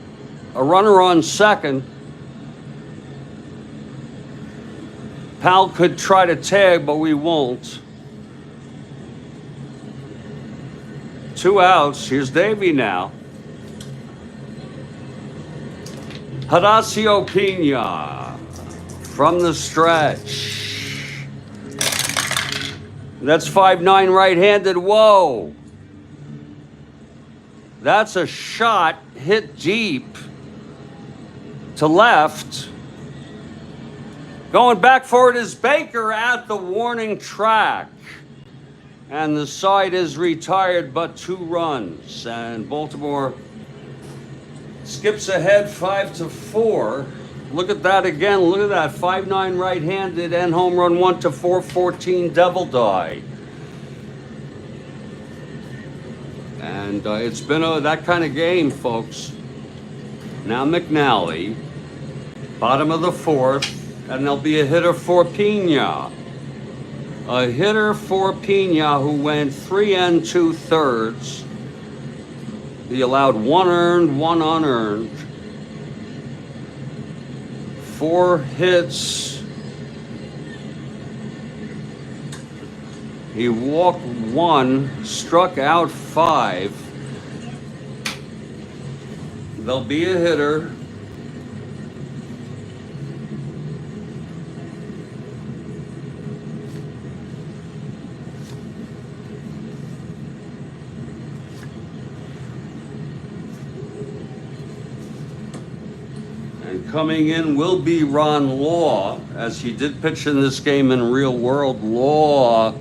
a runner on second. Powell could try to tag, but we won't. 2 outs. Here's Davey now. Horacio Pena from the stretch. That's 5-9 right-handed. Whoa. That's a shot hit deep to left. Going back for it is Baker at the warning track. And the side is retired, but 2 runs. And Baltimore skips ahead 5-4. Look at that again. Look at that. 5-9 right-handed and home run 1-4, 14 devil die. And it's been that kind of game, folks. Now McNally, bottom of the 4th, and there'll be a hitter for Pena. A hitter for Pena who went 3 2/3. He allowed 1 earned, 1 unearned. 4 hits. He walked 1, struck out 5. There'll be a hitter. Coming in will be Ron Law, as he did pitch in this game in real world. Law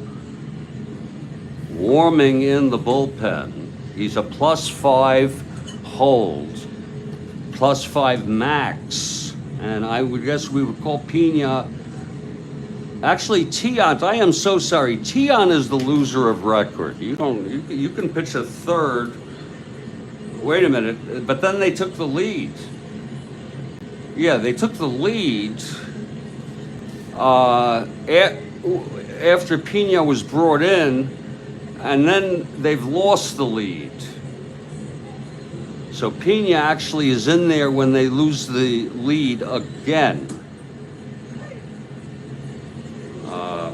warming in the bullpen. He's a +5 hold, +5 max. And I would guess we would call Pena Actually, Tiant, I am so sorry. Tiant is the loser of record. You can pitch a third. Wait a minute, but then they took the lead. Yeah, they took the lead after Pena was brought in, and then they've lost the lead. So Pena actually is in there when they lose the lead again.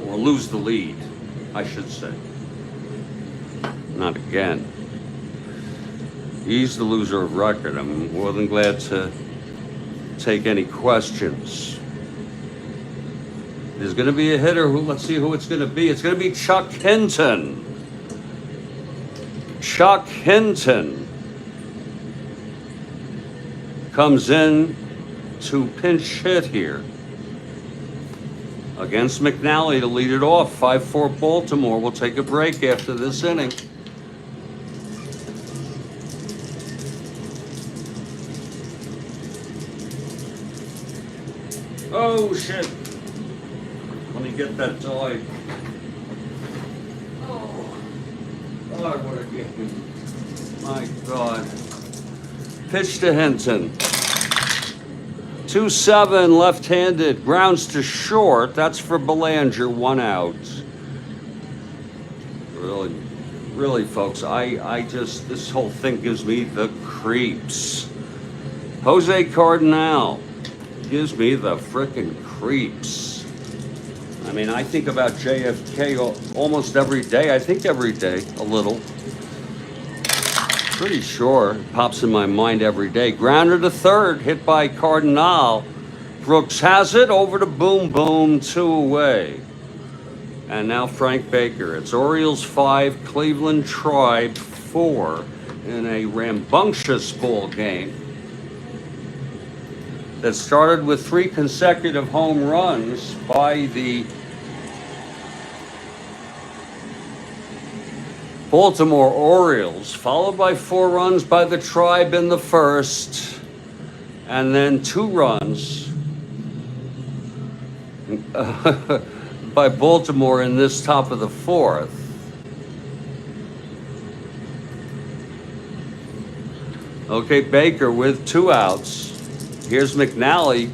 Or lose the lead, I should say. Not again. He's the loser of record. I'm more than glad to take any questions. There's going to be a hitter who, let's see who it's going to be. It's going to be Chuck Hinton. Chuck Hinton comes in to pinch hit here against McNally to lead it off. 5-4 Baltimore. We'll take a break after this inning. Oh shit. Let me get that toy. Oh, God, what a game. My God. Pitch to Hinton. 2-7 left-handed, grounds to short. That's for Belanger, 1 out. Really, folks, I just, this whole thing gives me the creeps. Jose Cardinal gives me the frickin' creeps. I mean, I think about JFK almost every day. I think every day, a little. Pretty sure it pops in my mind every day. Grounder to third, hit by Cardinal. Brooks has it over to Boom Boom, 2 away. And now Frank Baker. It's Orioles 5, Cleveland Tribe 4 in a rambunctious ball game that started with 3 consecutive home runs by the Baltimore Orioles, followed by 4 runs by the Tribe in the first, and then 2 runs by Baltimore in this top of the 4th. Okay, Baker with 2 outs. Here's McNally.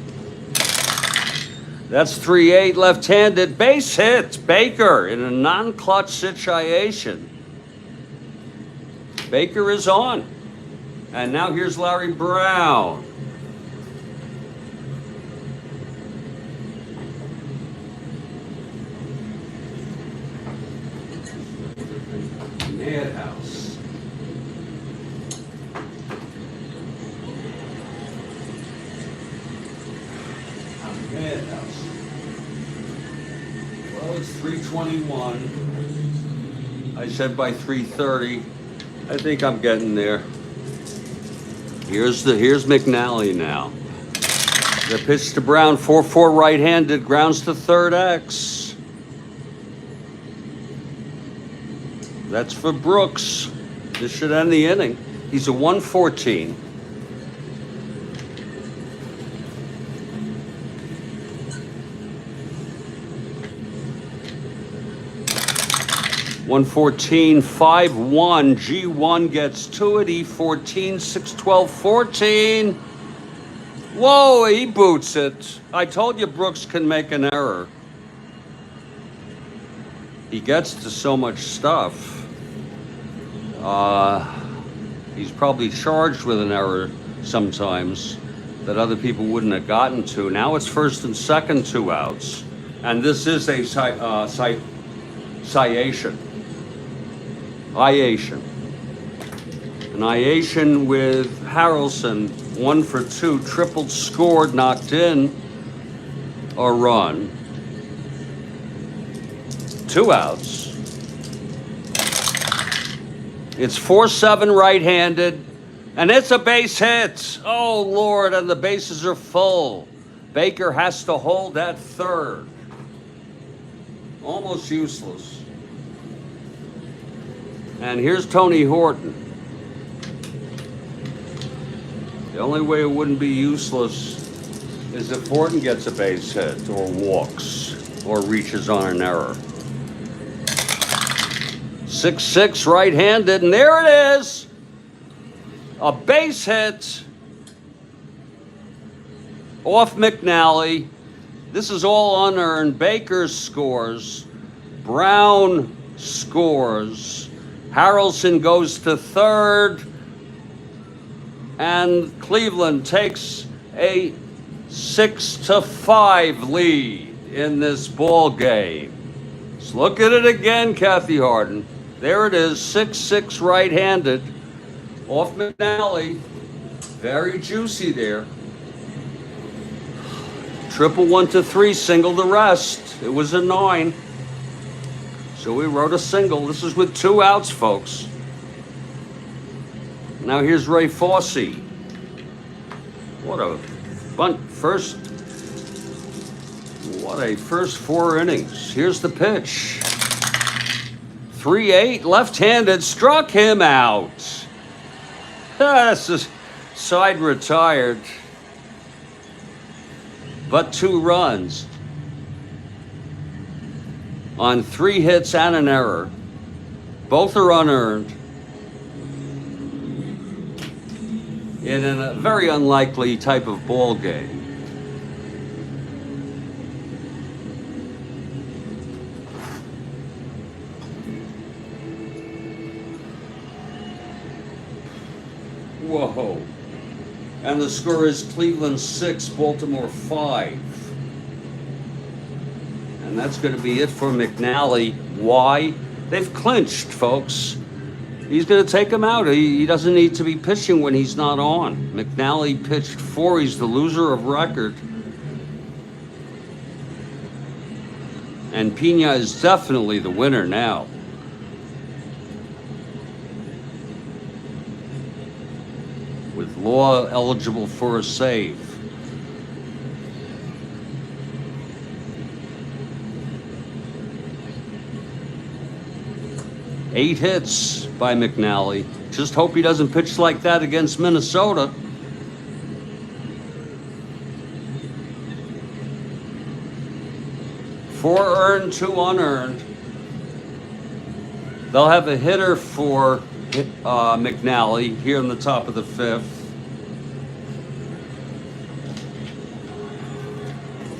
That's 3-8 left-handed. Base hit. Baker in a non-clutch situation. Baker is on. And now here's Larry Brown. Madhouse. Madhouse. Well, it's 3:21. I said by 3:30. I think I'm getting there. Here's McNally now. The pitch to Brown, 4-4 right-handed, grounds to third X. That's for Brooks. This should end the inning. He's a 114. (114) 5-1. G1 gets to it. E14 6-12 14. Whoa, he boots it. I told you Brooks can make an error. He gets to so much stuff. He's probably charged with an error sometimes that other people wouldn't have gotten to. Now it's first and second, 2 outs. And this is a ciation. An iation with Harrelson, 1 for 2, tripled, scored, knocked in a run. 2 outs. It's 4-7 right-handed, and it's a base hit. Oh, Lord, and the bases are full. Baker has to hold at third. Almost useless. And here's Tony Horton. The only way it wouldn't be useless is if Horton gets a base hit or walks. or reaches on an error. 6-6 right-handed, and there it is. A base hit off McNally. This is all unearned. Baker scores. Brown scores. Harrelson goes to third. And Cleveland takes a 6-5 lead in this ball game. Let's look at it again, Kathy Harden. There it is, 6-6 right-handed off McNally. Very juicy there. Triple 1-3, single the rest. It was a 9. So we wrote a single. This is with 2 outs, folks. Now here's Ray Fosse. What a first 4 innings. Here's the pitch. 3-8, left-handed, struck him out. This is side retired. But 2 runs on 3 hits and an error. Both are unearned. In a very unlikely type of ball game. Whoa. And the score is Cleveland 6, Baltimore 5. And that's going to be it for McNally. Why? They've clinched, folks. He's going to take him out. He doesn't need to be pitching when he's not on. McNally pitched 4. He's the loser of record. And Pena is definitely the winner now. With Law eligible for a save. Eight hits by McNally. Just hope he doesn't pitch like that against Minnesota. Four earned, 2 unearned. They'll have a hitter for McNally here in the top of the 5th.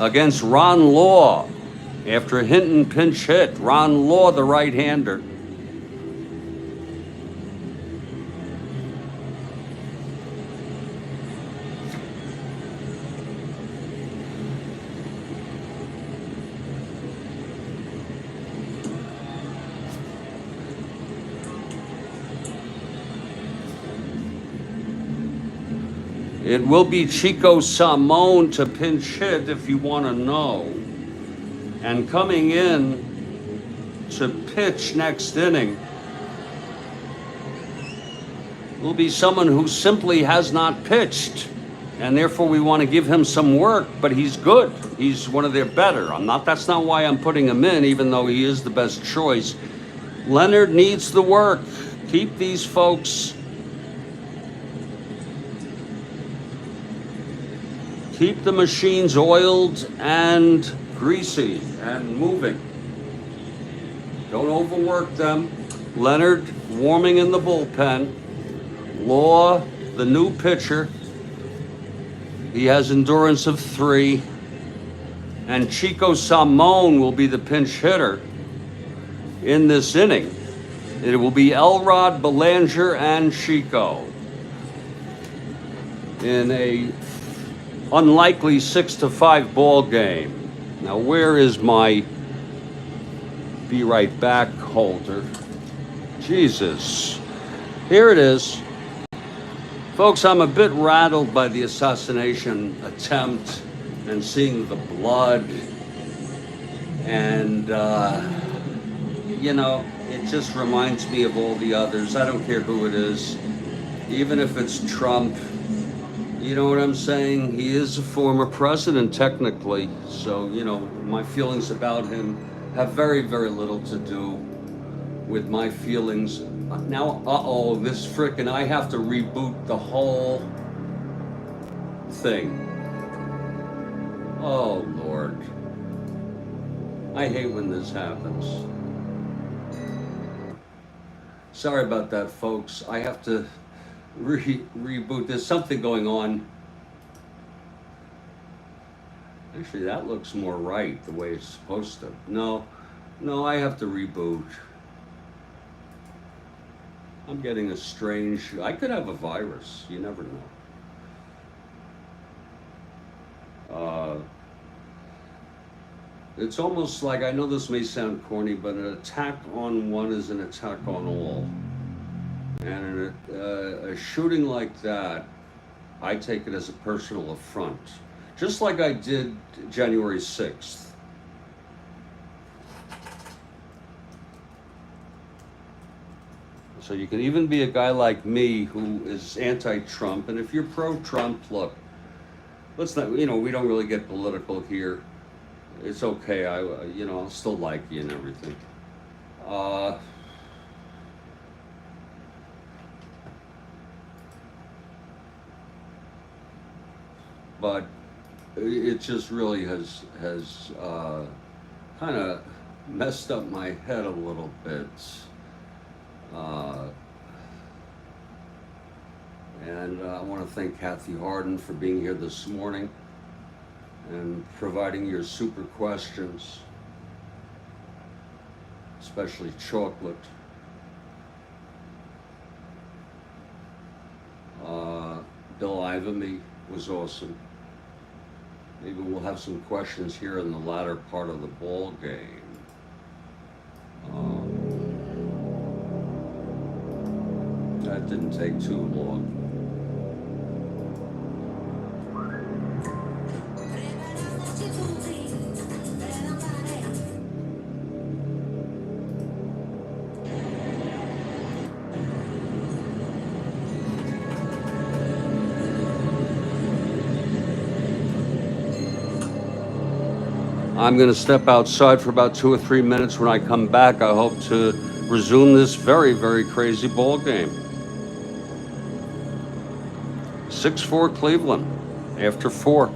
Against Ron Law. After a Hinton pinch hit, Ron Law, the right-hander. It will be Chico Salmon to pinch hit if you want to know. And coming in to pitch next inning will be someone who simply has not pitched. And therefore we want to give him some work, but he's good. He's one of their better. That's not why I'm putting him in, even though he is the best choice. Leonard needs the work. Keep these folks. Keep the machines oiled and greasy and moving. Don't overwork them. Leonard warming in the bullpen. Law, the new pitcher. He has endurance of 3. And Chico Salmon will be the pinch hitter in this inning. It will be Elrod, Belanger, and Chico in a unlikely 6-5 ball game. Now, where is my be right back holder? Jesus. Here it is. Folks, I'm a bit rattled by the assassination attempt and seeing the blood. And, it just reminds me of all the others. I don't care who it is. Even if it's Trump. You know what I'm saying? He is a former president, technically. So, my feelings about him have very, very little to do with my feelings. Now, this frickin', I have to reboot the whole thing. Oh, Lord. I hate when this happens. Sorry about that, folks. I have to reboot. There's something going on. Actually, that looks more right the way it's supposed to. No, I have to reboot. I'm getting a strange. I could have a virus. You never know. It's almost like, I know this may sound corny, but an attack on one is an attack on all. And a shooting like that, I take it as a personal affront. Just like I did January 6th. So you can even be a guy like me who is anti-Trump, and if you're pro-Trump, look, let's not, we don't really get political here. It's okay, I'll still like you and everything. But it just really has kind of messed up my head a little bit. And I want to thank Kathy Harden for being here this morning and providing your super questions, especially chocolate. Bill Ivamy was awesome. Maybe we'll have some questions here in the latter part of the ball game. That didn't take too long. I'm going to step outside for about 2 or 3 minutes. When I come back, I hope to resume this very, very crazy ball game. 6-4 Cleveland after 4.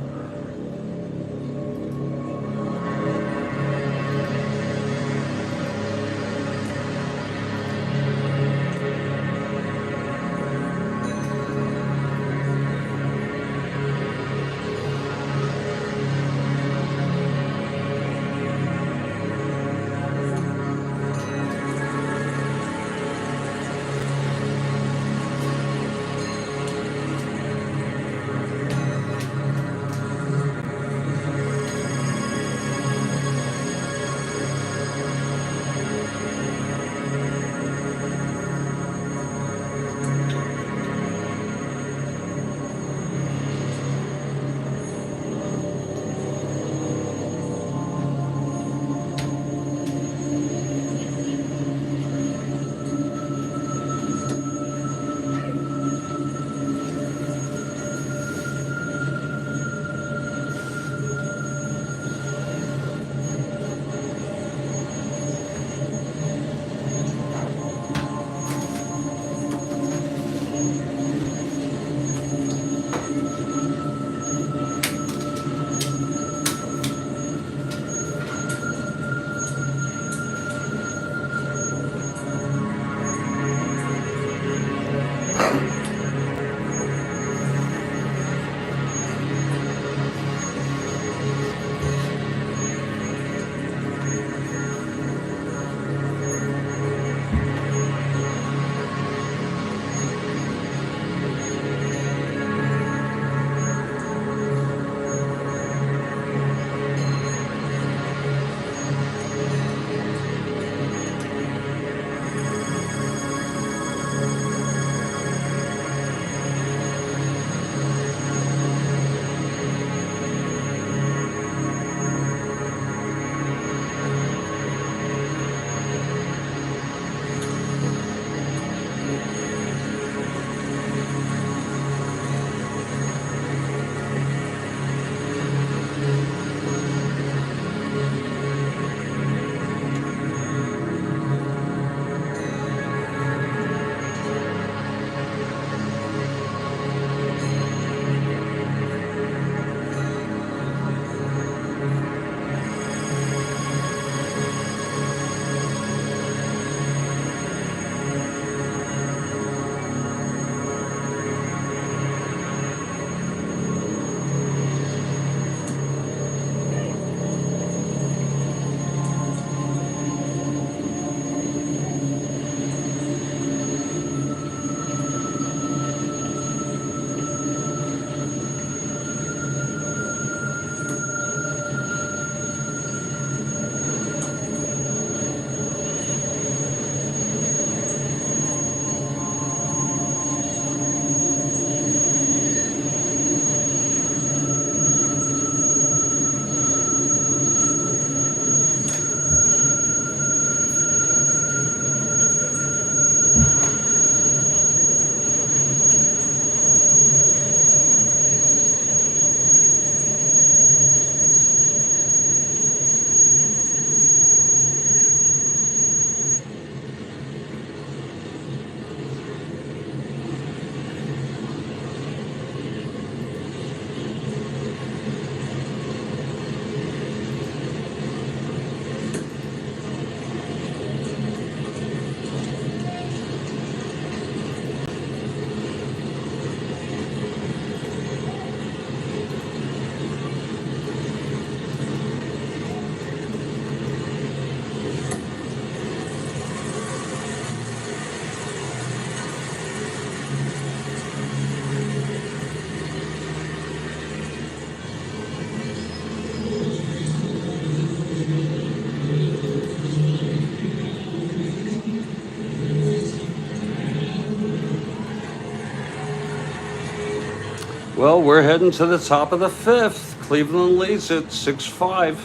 Well, we're heading to the top of the fifth. Cleveland leads it 6-5.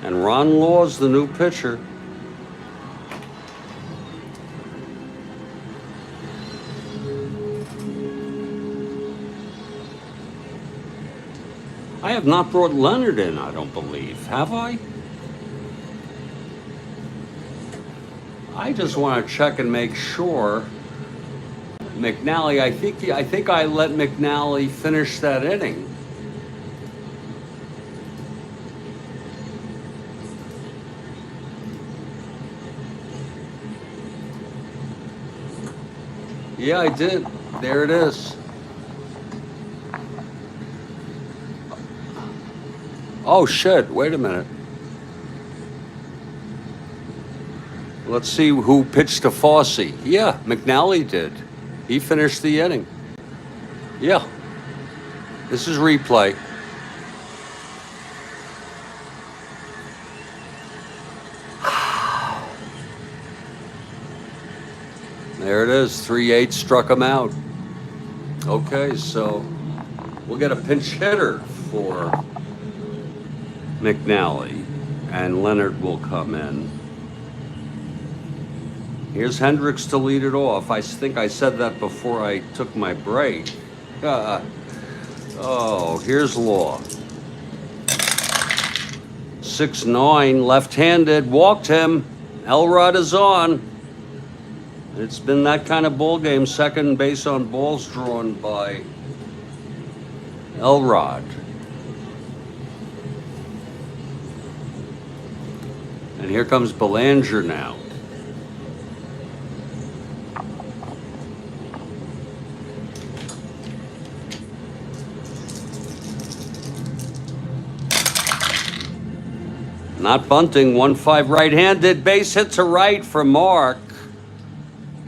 And Ron Law's the new pitcher. I have not brought Leonard in, I don't believe. Have I? I just want to check and make sure. McNally, I think I let McNally finish that inning. Yeah, I did. There it is. Oh shit, wait a minute. Let's see who pitched to Fossey. Yeah, McNally did. He finished the inning. Yeah. This is replay. There it is. 3-8 struck him out. Okay, so we'll get a pinch hitter for McNally, and Leonard will come in. Here's Hendricks to lead it off. I think I said that before I took my break. Oh, here's Law. 6-9, left-handed, walked him. Elrod is on. It's been that kind of ball game. Second base on balls drawn by Elrod. And here comes Belanger now. Not bunting, 1-5 right-handed, base hit to right for Mark.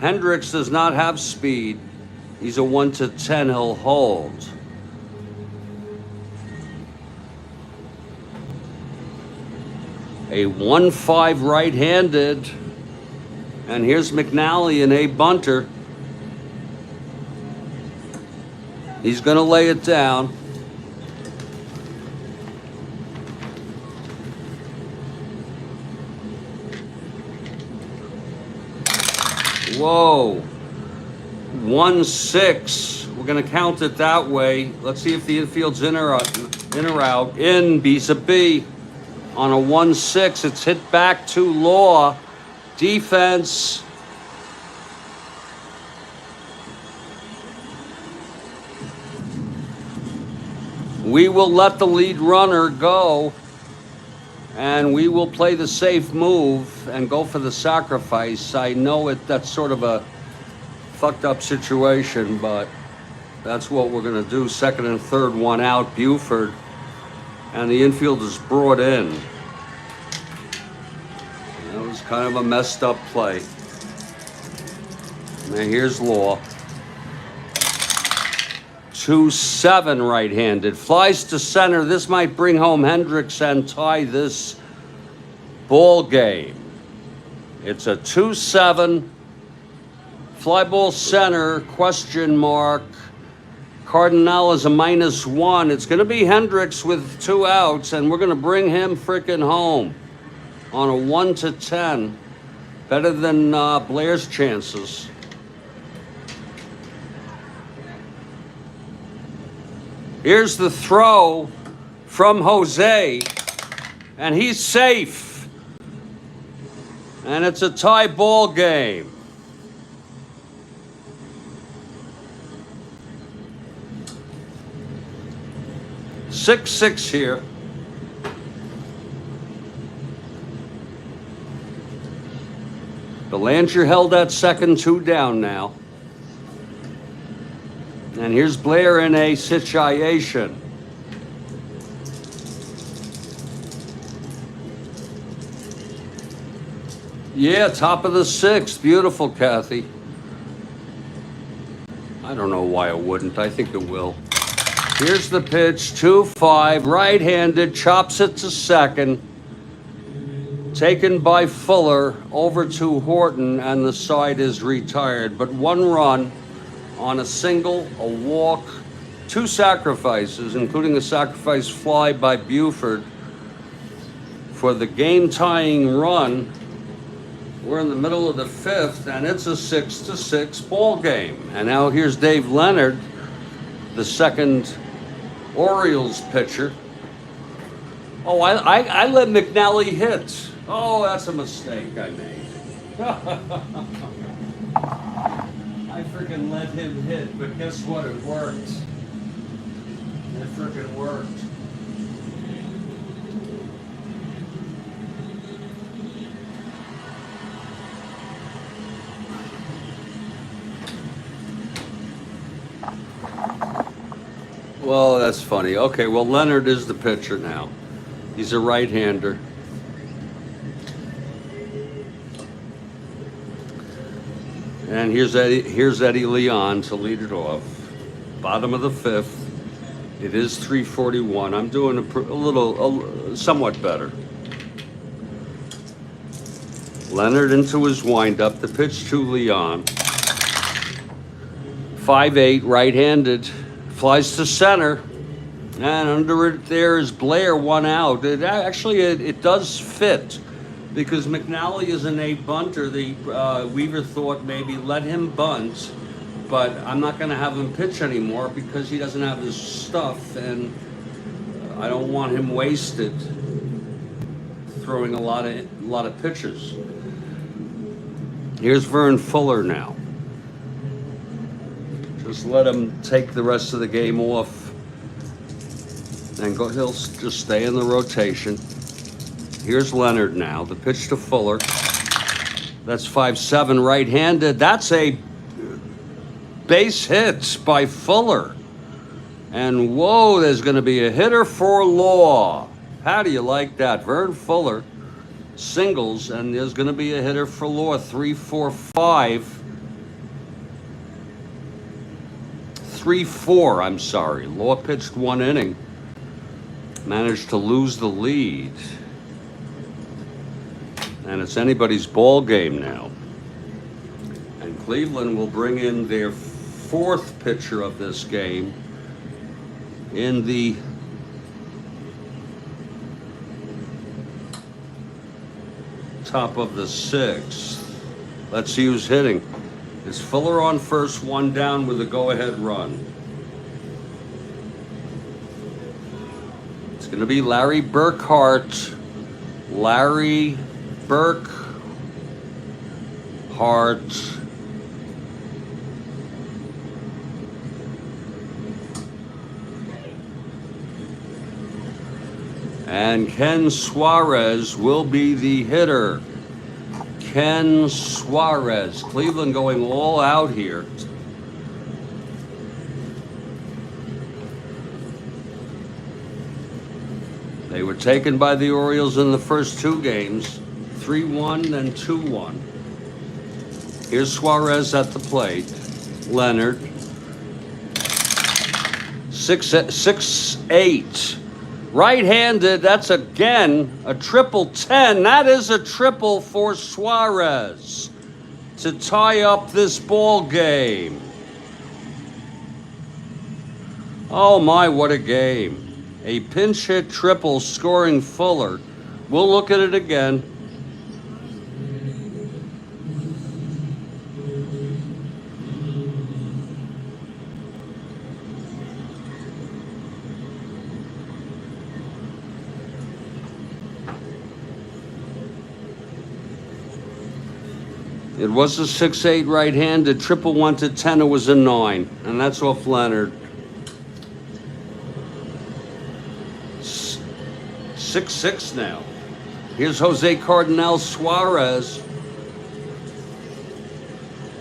Hendricks does not have speed. He's a 1-10, he'll hold. A 1-5 right-handed. And here's McNally in a bunter. He's gonna lay it down. Whoa, 1-6. We're gonna count it that way. Let's see if the infield's in or out. In, B's a B. On a 1-6, it's hit back to Law. Defense. We will let the lead runner go. And we will play the safe move and go for the sacrifice. I know that's sort of a fucked up situation, but that's what we're gonna do. Second and third, one out, Buford. And the infield is brought in. That was kind of a messed up play. Now here's Law. 2-7 right-handed, flies to center. This might bring home Hendricks and tie this ball game. It's a 2-7, fly ball center, question mark. Cardinal is a -1. It's going to be Hendricks with 2 outs, and we're going to bring him freaking home on a 1-10. Better than Blair's chances. Here's the throw from Jose, and he's safe. And it's a tie ball game. Six here. Belanger held at second, 2 down now. And here's Blair in a situation. Yeah, top of the 6th. Beautiful, Kathy. I don't know why it wouldn't. I think it will. Here's the pitch, 2-5, right-handed, chops it to second. Taken by Fuller over to Horton, and the side is retired. But 1 run on a single, a walk, 2 sacrifices, including a sacrifice fly by Buford for the game-tying run. We're in the middle of the 5th, and it's a 6-6 ball game. And now here's Dave Leonard, the second Orioles pitcher. Oh, I let McNally hit. Oh, that's a mistake I made. I freaking let him hit, but guess what? It worked. It freaking worked. Well, that's funny. Okay, well, Leonard is the pitcher now. He's a right-hander. And here's Eddie Leon to lead it off. Bottom of the 5th. It is 3:41. I'm doing somewhat better. Leonard into his windup. The pitch to Leon. 5'8", right-handed. Flies to center. And under it there is Blair, 1 out. It does fit, because McNally is an A bunter. Weaver thought maybe let him bunt, but I'm not going to have him pitch anymore because he doesn't have his stuff, and I don't want him wasted throwing a lot of pitches. Here's Vern Fuller now. Just let him take the rest of the game off. And he'll just stay in the rotation. Here's Leonard now. The pitch to Fuller. That's 5'7", right-handed. That's a base hit by Fuller. And whoa, there's going to be a hitter for Law. How do you like that? Vern Fuller singles, and there's going to be a hitter for Law. 3-4-5. 3-4, I'm sorry. Law pitched 1 inning. Managed to lose the lead. And it's anybody's ball game now. And Cleveland will bring in their 4th pitcher of this game in the top of the 6th. Let's see who's hitting. Is Fuller on first, 1 down with a go-ahead run. It's going to be Larry Burkhart. Larry Burkhart. And Ken Suarez will be the hitter. Ken Suarez. Cleveland going all out here. They were taken by the Orioles in the first 2 games, 3-1 and 2-1. Here's Suarez at the plate. Leonard. 6'8". Right-handed, that's again a 10. That is a triple for Suarez to tie up this ball game. Oh my, what a game. A pinch hit triple scoring Fuller. We'll look at it again. It was a 6'8" right-handed. Triple went to 10. It was a 9. And that's off Leonard. 6-6 now. Here's Jose Cardenal Suarez.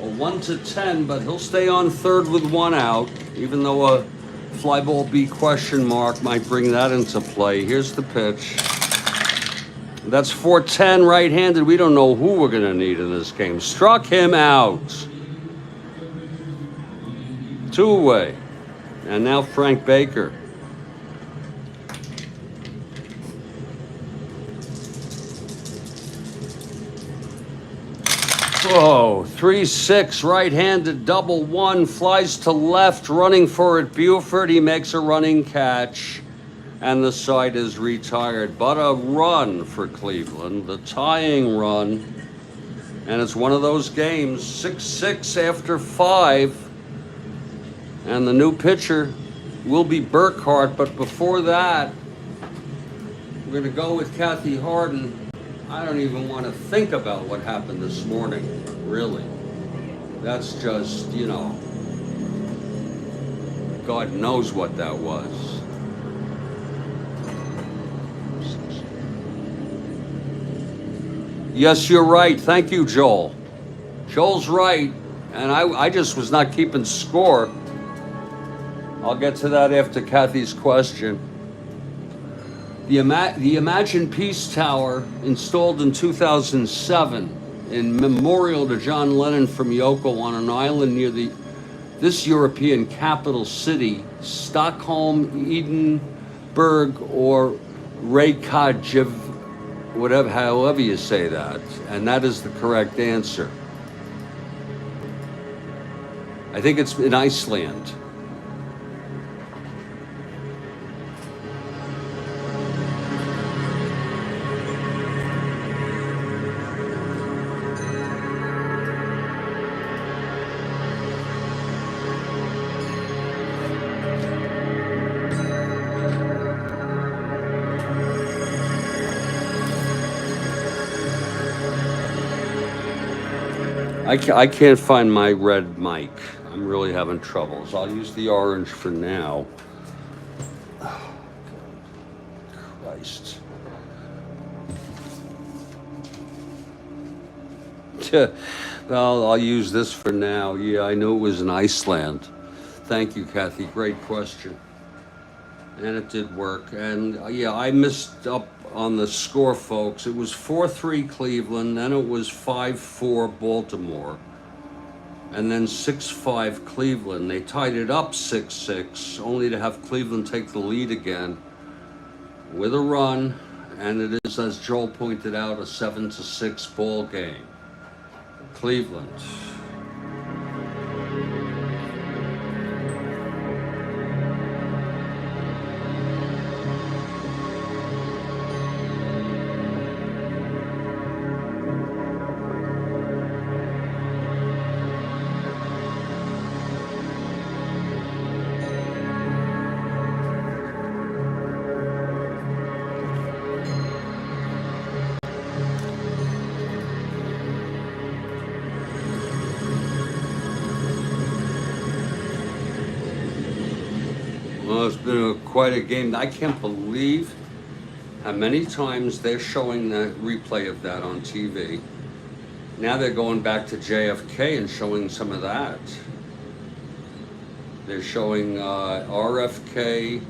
A 1 to 10, but he'll stay on third with 1 out, even though a fly ball B question mark might bring that into play. Here's the pitch. That's 4-10 right-handed. We don't know who we're going to need in this game. Struck him out. 2 away. And now Frank Baker. Whoa, 3-6, right-handed double one, flies to left, running for it. Buford, he makes a running catch, and the side is retired. But a run for Cleveland, the tying run, and it's one of those games, 6-6 after 5, and the new pitcher will be Burkhart. But before that, we're going to go with Kathy Harden. I don't even want to think about what happened this morning, really. That's just, you know, God knows what that was. Yes, you're right. Thank you, Joel. Joel's right, and I just was not keeping score. I'll get to that after Kathy's question. The Imagine Peace Tower, installed in 2007 in memorial to John Lennon from Yoko on an island near this European capital city, Stockholm, Edinburgh, or Reykjavik, however you say that, and that is the correct answer. I think it's in Iceland. I can't find my red mic. I'm really having trouble, so I'll use the orange for now. Oh, Christ. Well, I'll use this for now. Yeah, I knew it was in Iceland. Thank you, Kathy. Great question. And it did work. And yeah, I missed up on the score, folks. It was 4-3 Cleveland, then it was 5-4 Baltimore, and then 6-5 Cleveland. They tied it up 6-6, only to have Cleveland take the lead again with a run, and it is, as Joel pointed out, a 7-6 ball game. Cleveland. Well, it's been quite a game. I can't believe how many times they're showing the replay of that on TV. Now they're going back to JFK and showing some of that. They're showing RFK.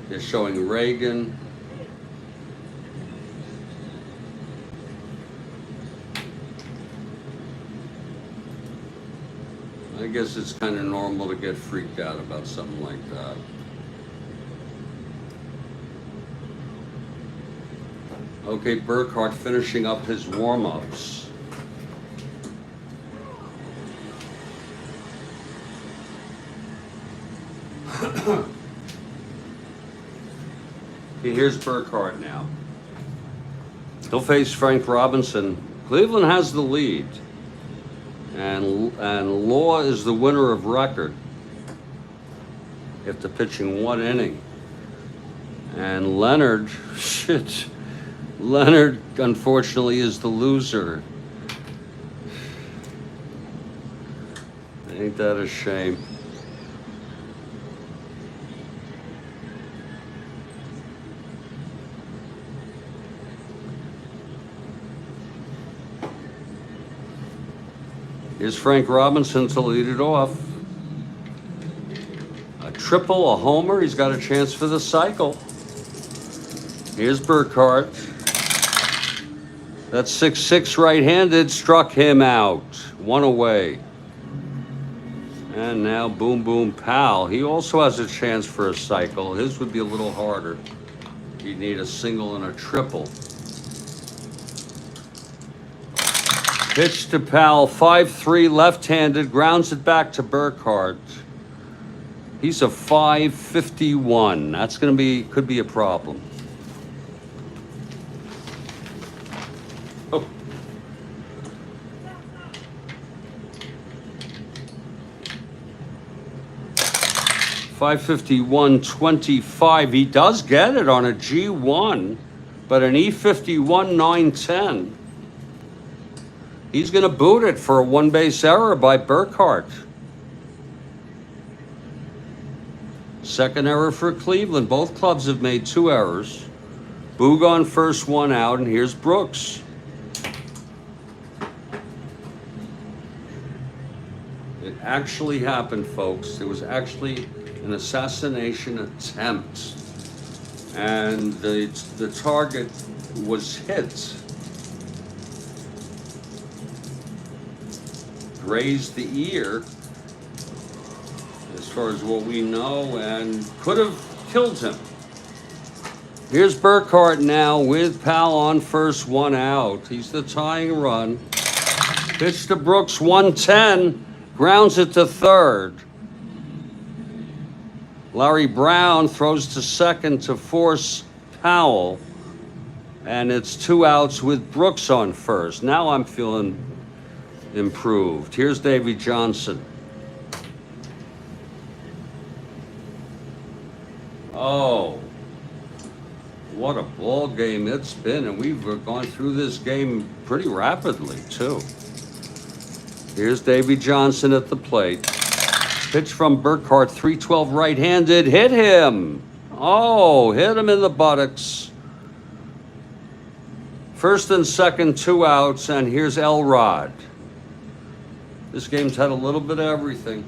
They're showing Reagan. I guess it's kind of normal to get freaked out about something like that. Okay, Burkhart finishing up his warm-ups. Here's Burkhart now. He'll face Frank Robinson. Cleveland has the lead. And Law is the winner of record after pitching one inning. And Leonard, Leonard unfortunately is the loser. Ain't that a shame? Here's Frank Robinson to lead it off. A triple, a homer. He's got a chance for the cycle. Here's Burkhart. That's 6-6 right-handed. Struck him out. One away. And now Boom Boom Powell. He also has a chance for a cycle. His would be a little harder. He'd need a single and a triple. Pitch to Powell, 5-3 left-handed, grounds it back to Burkhart. He's a 551. That's going to be, could be a problem. Oh. $551.25. He does get it on a G1, but an E51 910. He's going to boot it for a one-base error by Burkhart. Second error for Cleveland. Both clubs have made 2 errors. Boog on first, 1 out, and here's Brooks. It actually happened, folks. There was actually an assassination attempt, and the target was hit. Grazed the ear, as far as what we know, and could have killed him. Here's Burkhart now with Powell on first, 1 out. He's the tying run. Pitch to Brooks, 110, grounds it to third. Larry Brown throws to second to force Powell, and it's 2 outs with Brooks on first. Now I'm feeling improved. Here's Davy Johnson. Oh, what a ball game it's been, and we've gone through this game pretty rapidly too. Here's Davy Johnson at the plate. Pitch from Burkhart, 312 right-handed, hit him. Oh, hit him in the buttocks. First and second, 2 outs, and here's Elrod. This game's had a little bit of everything.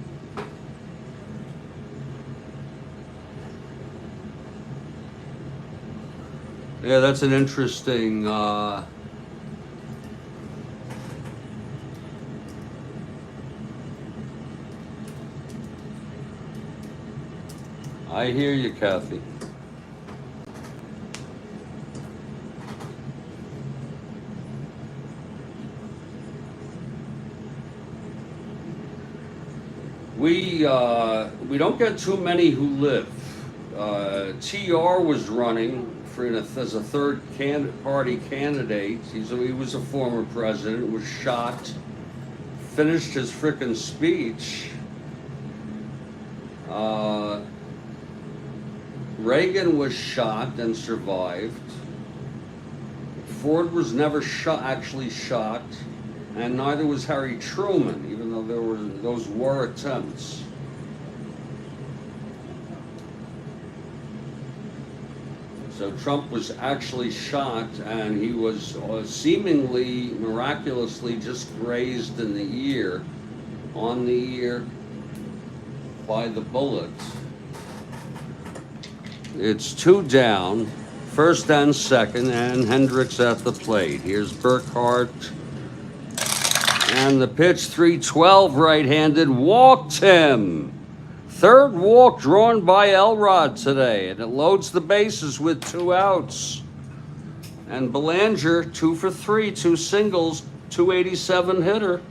Yeah, that's an interesting I hear you, Kathy. We don't get too many who live. TR was running as a third party candidate. He was a former president, was shot, finished his frickin' speech. Reagan was shot and survived. Ford was never actually shot, and neither was Harry Truman, even though those were attempts. So Trump was actually shot, and he was seemingly miraculously just grazed in the ear, on the ear, by the bullet. It's 2 down, first and second, and Hendricks at the plate. Here's Burkhart. And the pitch, 312 right-handed, walked him. Third walk drawn by Elrod today, and it loads the bases with 2 outs. And Belanger, 2 for 3, 2 singles, 287 hitter.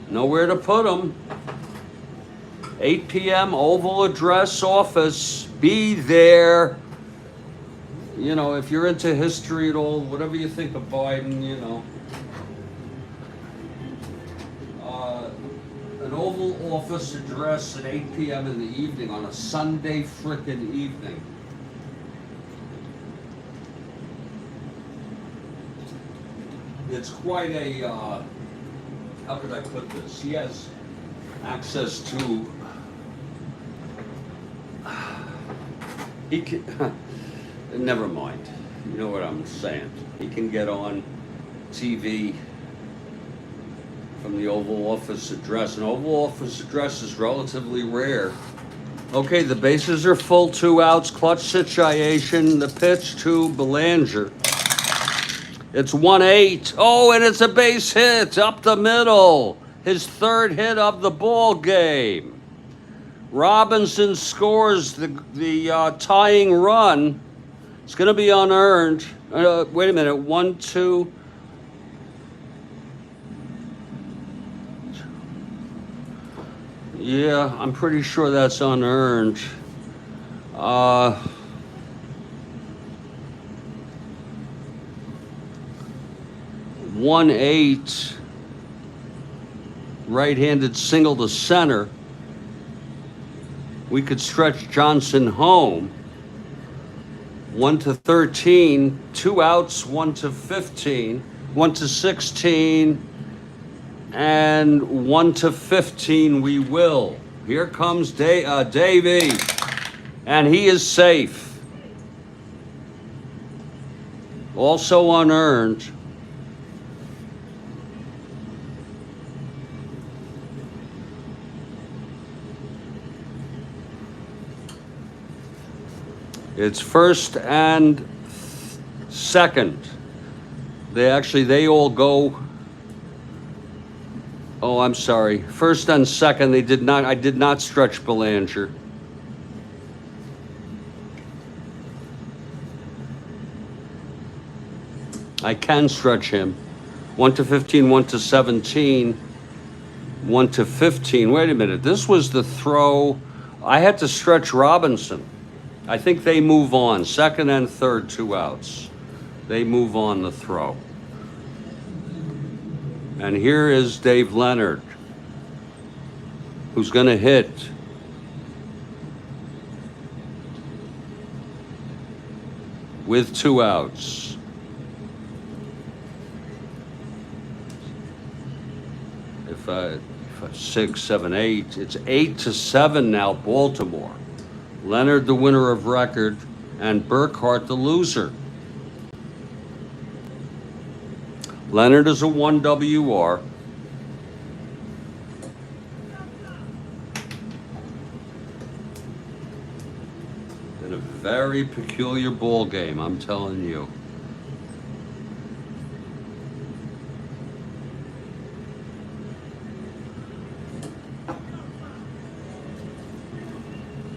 Nowhere to put him. 8 p.m. Oval Address office. Be there. You know, if you're into history at all, whatever you think of Biden, you know. An Oval Office address at 8 p.m. in the evening on a Sunday frickin' evening. It's quite a, how could I put this? He has access to, he can, never mind. You know what I'm saying. He can get on TV from the Oval Office address. An Oval Office address is relatively rare. Okay, the bases are full, 2 outs, clutch situation. The pitch to Belanger. It's 1-8. Oh, and it's a base hit up the middle. His 3rd hit of the ball game. Robinson scores the tying run. It's going to be unearned. Wait a minute. 1, 2. Yeah, I'm pretty sure that's unearned. Uh, 1-8, right-handed single to center. We could stretch Johnson home. 1-13, 2 outs, 1-15, 1-16, and 1-15 we will. Here comes Davey, and he is safe. Also unearned. It's first and second. They all go. Oh, I'm sorry. First and second, I did not stretch Belanger. I can stretch him. 1-15, 1-17, 1-15. Wait a minute. This was the throw. I had to stretch Robinson. I think they move on. Second and third, 2 outs. They move on the throw. And here is Dave Leonard, who's going to hit. With 2 outs. 6, 7, 8. It's 8-7 now, Baltimore. Leonard, the winner of record, and Burkhart, the loser. Leonard is a 1 WR. In a very peculiar ball game, I'm telling you.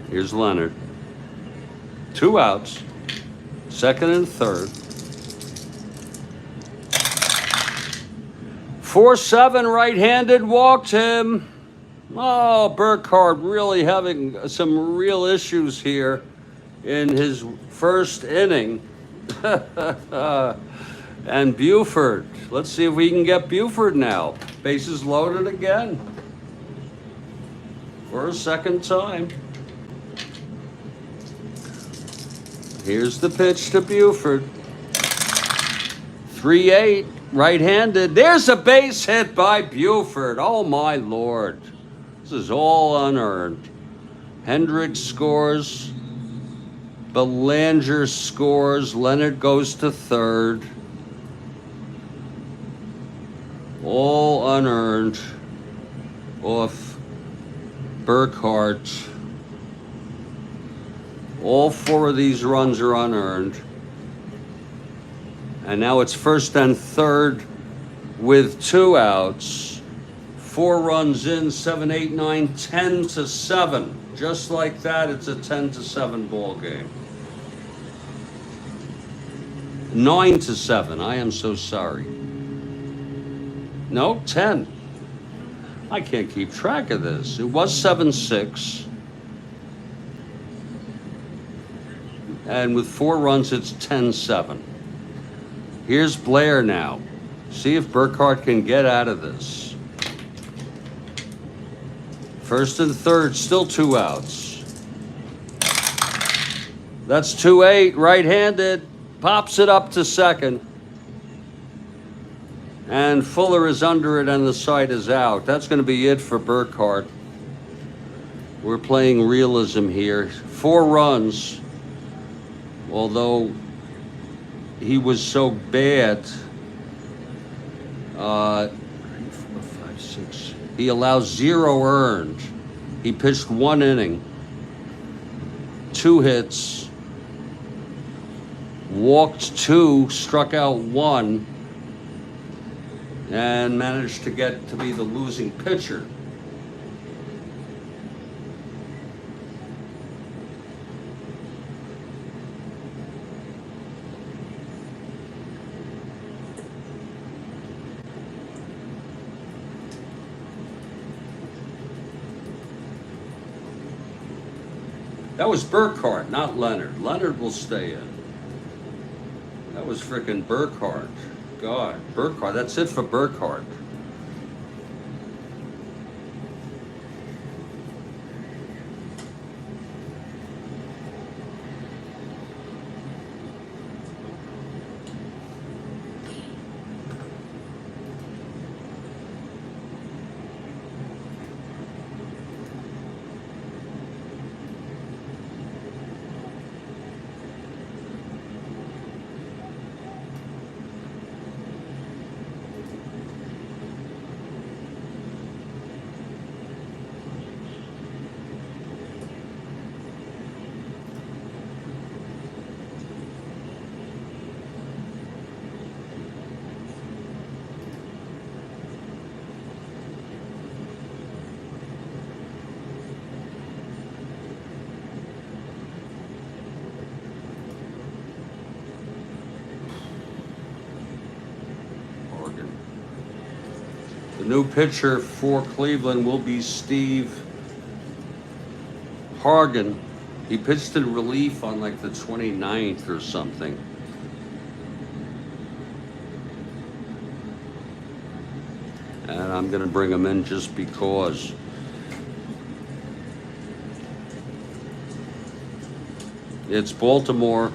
Here's Leonard. 2 outs, second and third. 4-7, right-handed, walked him. Oh, Burkhart really having some real issues here in his first inning. And Buford. Let's see if we can get Buford now. Bases loaded again. For a second time. Here's the pitch to Buford. 3-8, right-handed. There's a base hit by Buford. Oh, my Lord. This is all unearned. Hendricks scores. Belanger scores. Leonard goes to third. All unearned. Off Burkhart. All 4 of these runs are unearned. And now it's first and third with 2 outs. 4 runs in, 7, 8, 9, 10-7. Just like that, it's a 10-7 ball game. 9-7, I am so sorry. No, 10. I can't keep track of this. It was 7-6. And with 4 runs, it's 10-7. Here's Blair now. See if Burkhart can get out of this. First and third, still 2 outs. That's 2-8, right-handed. Pops it up to second. And Fuller is under it and the side is out. That's going to be it for Burkhart. We're playing realism here. 4 runs. Although he was so bad, 3, 4, 5, 6. He allows 0 earned. He pitched 1 inning, 2 hits, walked 2, struck out 1, and managed to get to be the losing pitcher. That was Burkhart, not Leonard. Leonard will stay in. That was frickin' Burkhart. God, Burkhart. That's it for Burkhart. The new pitcher for Cleveland will be Steve Hargan. He pitched in relief on like the 29th or something. And I'm going to bring him in just because. It's Baltimore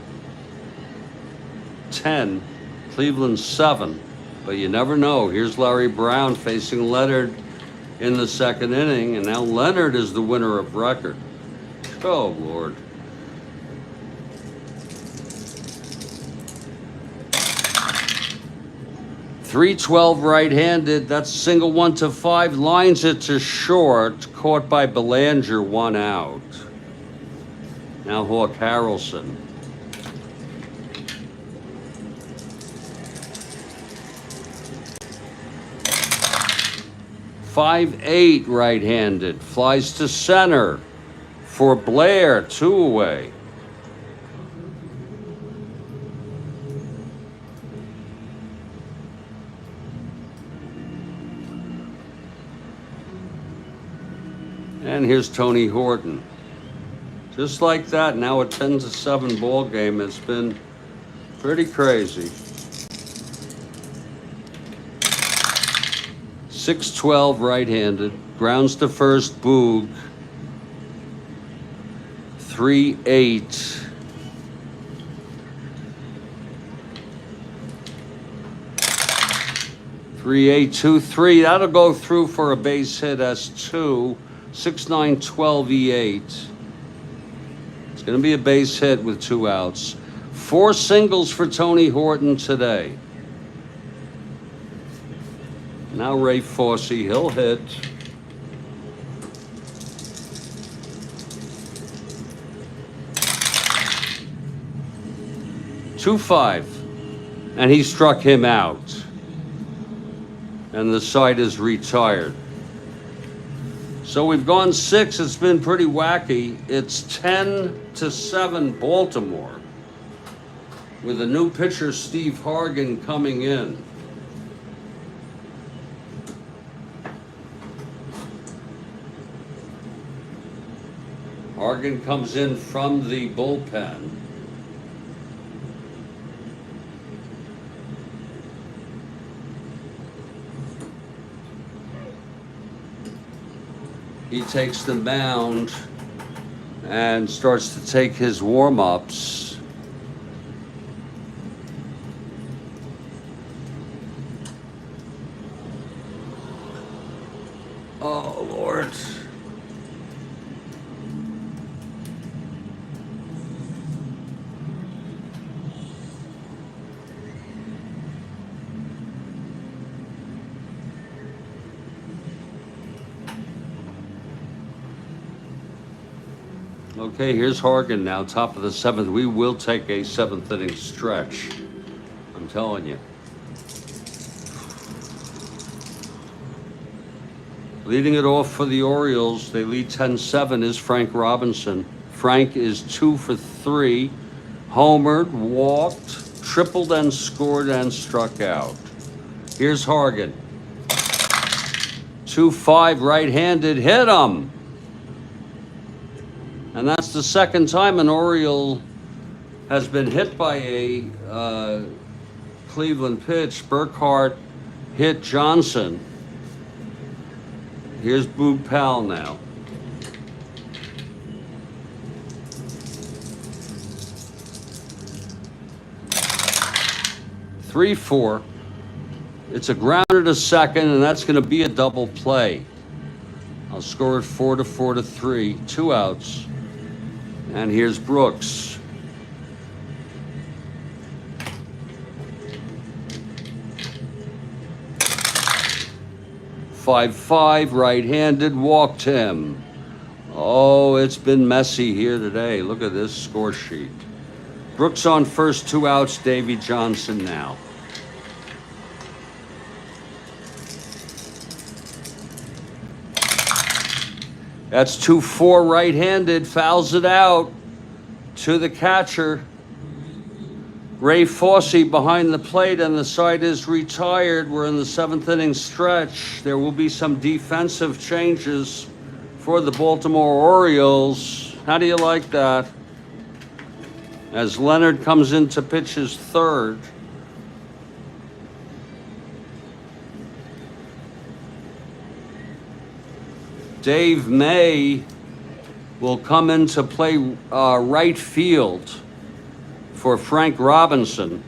10, Cleveland 7. But you never know. Here's Larry Brown facing Leonard in the second inning, and now Leonard is the winner of record. Oh, Lord. .312 right-handed. That's single 1-5. Lines it to short. Caught by Belanger, 1 out. Now Hawk Harrelson. .58 right-handed, flies to center for Blair, 2 away. And here's Tony Horton. Just like that, now a 10-7 ball game. It's been pretty crazy. 6-12 right-handed, grounds to first, Boog. 3-8. Three-8, 2-3. That'll go through for a base hit. S2. 6-9, 12 E8. It's going to be a base hit with 2 outs. 4 singles for Tony Horton today. Now Ray Fossey, he'll hit. .25, and he struck him out. And the side is retired. So we've gone 6. It's been pretty wacky. It's 10-7 Baltimore, with a new pitcher, Steve Hargan, coming in. Hargan comes in from the bullpen. He takes the mound and starts to take his warm-ups. Oh, Lord. Okay, here's Hargan now, top of the 7th. We will take a 7th inning stretch. I'm telling you. Leading it off for the Orioles, they lead 10-7, is Frank Robinson. Frank is 2 for 3, homered, walked, tripled and scored and struck out. Here's Hargan. 2-5 right-handed, hit him. And that's the second time an Oriole has been hit by a Cleveland pitch. Burkhart hit Johnson. Here's Boog Powell now. Three, 4. It's a grounder to second, and that's going to be a double play. I'll score it 4 to 3, 2 outs. And here's Brooks. Five, right-handed, walked him. Oh, it's been messy here today. Look at this score sheet. Brooks on first, 2 outs, Davy Johnson now. That's 2-4 right-handed, fouls it out to the catcher. Ray Fosse behind the plate, and the side is retired. We're in the 7th inning stretch. There will be some defensive changes for the Baltimore Orioles. How do you like that? As Leonard comes in to pitch his third. Dave May will come in to play right field for Frank Robinson.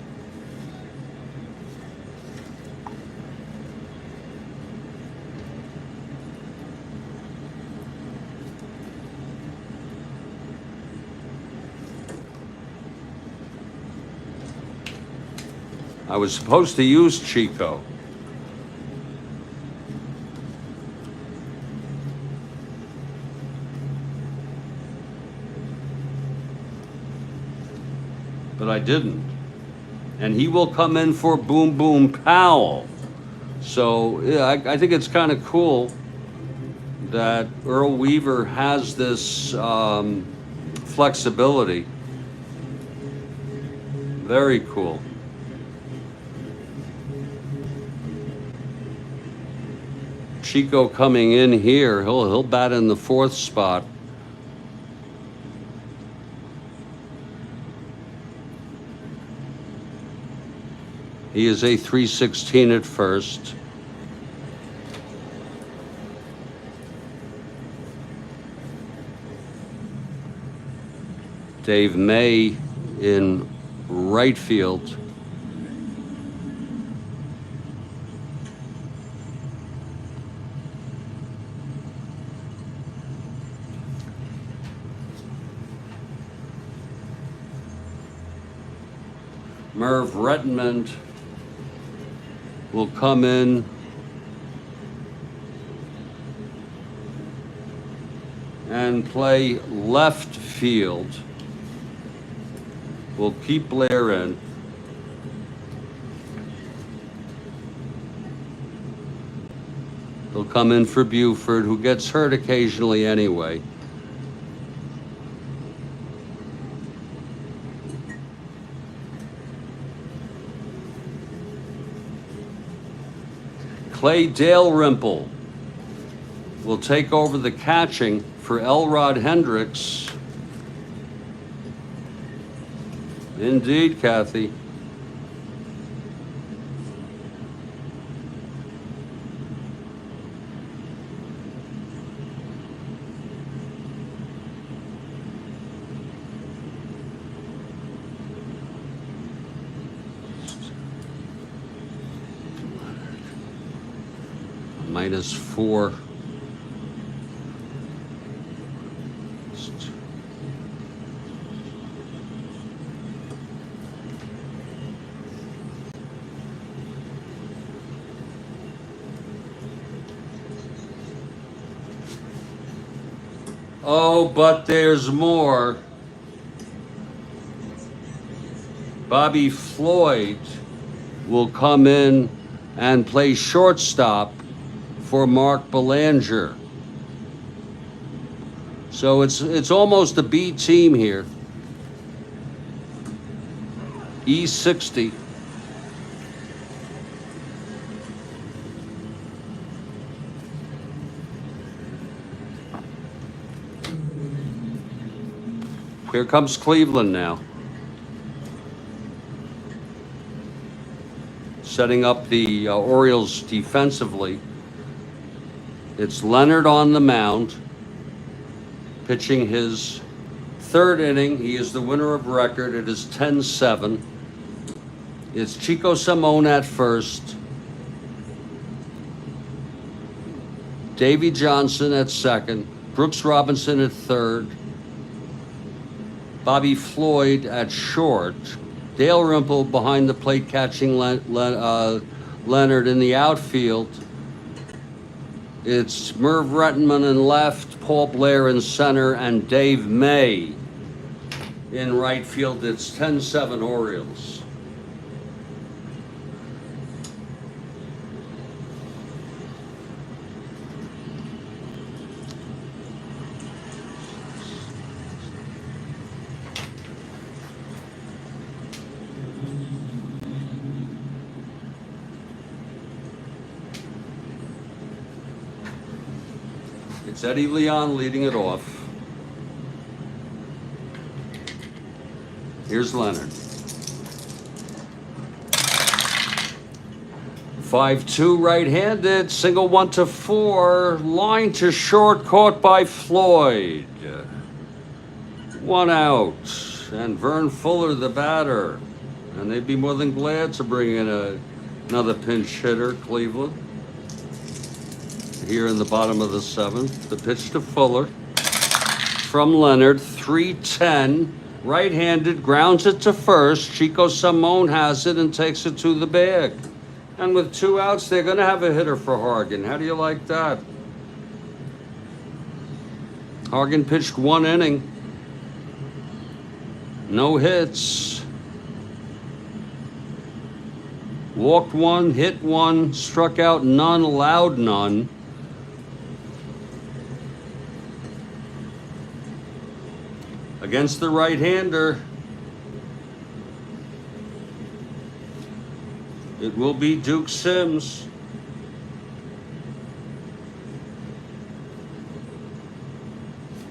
I was supposed to use Chico. But I didn't. And he will come in for Boom Boom Powell. So yeah, I think it's kind of cool that Earl Weaver has this flexibility. Very cool. Chico coming in here, he'll bat in the 4th spot. He is a 316 at first. Dave May in right field. Merv Redmond will come in and play left field. We'll keep Blair in. He'll come in for Buford, who gets hurt occasionally anyway. Clay Dalrymple will take over the catching for Elrod Hendricks. Indeed, Kathy. -4. Oh, but there's more. Bobby Floyd will come in and play shortstop for Mark Belanger. So it's almost a B team here. E60. Here comes Cleveland now. Setting up the Orioles defensively. It's Leonard on the mound, pitching his third inning. He is the winner of record. It is 10-7. It's Chico Simone at first. Davy Johnson at second. Brooks Robinson at third. Bobby Floyd at short. Dale Rimple behind the plate catching Leonard in the outfield. It's Merv Rettenman in left, Paul Blair in center, and Dave May in right field. It's 10-7 Orioles. It's Eddie Leon leading it off. Here's Leonard. 5-2 right-handed, single 1-4, line to short, caught by Floyd. 1 out, and Vern Fuller the batter. And they'd be more than glad to bring in another pinch hitter, Cleveland. Here in the bottom of the 7th, the pitch to Fuller from Leonard, 3-10, right-handed, grounds it to first. Chico Simone has it and takes it to the bag. And with 2 outs, they're going to have a hitter for Hargan. How do you like that? Hargan pitched 1 inning. No hits. Walked 1, hit 1, struck out none, allowed none. Against the right-hander, it will be Duke Sims.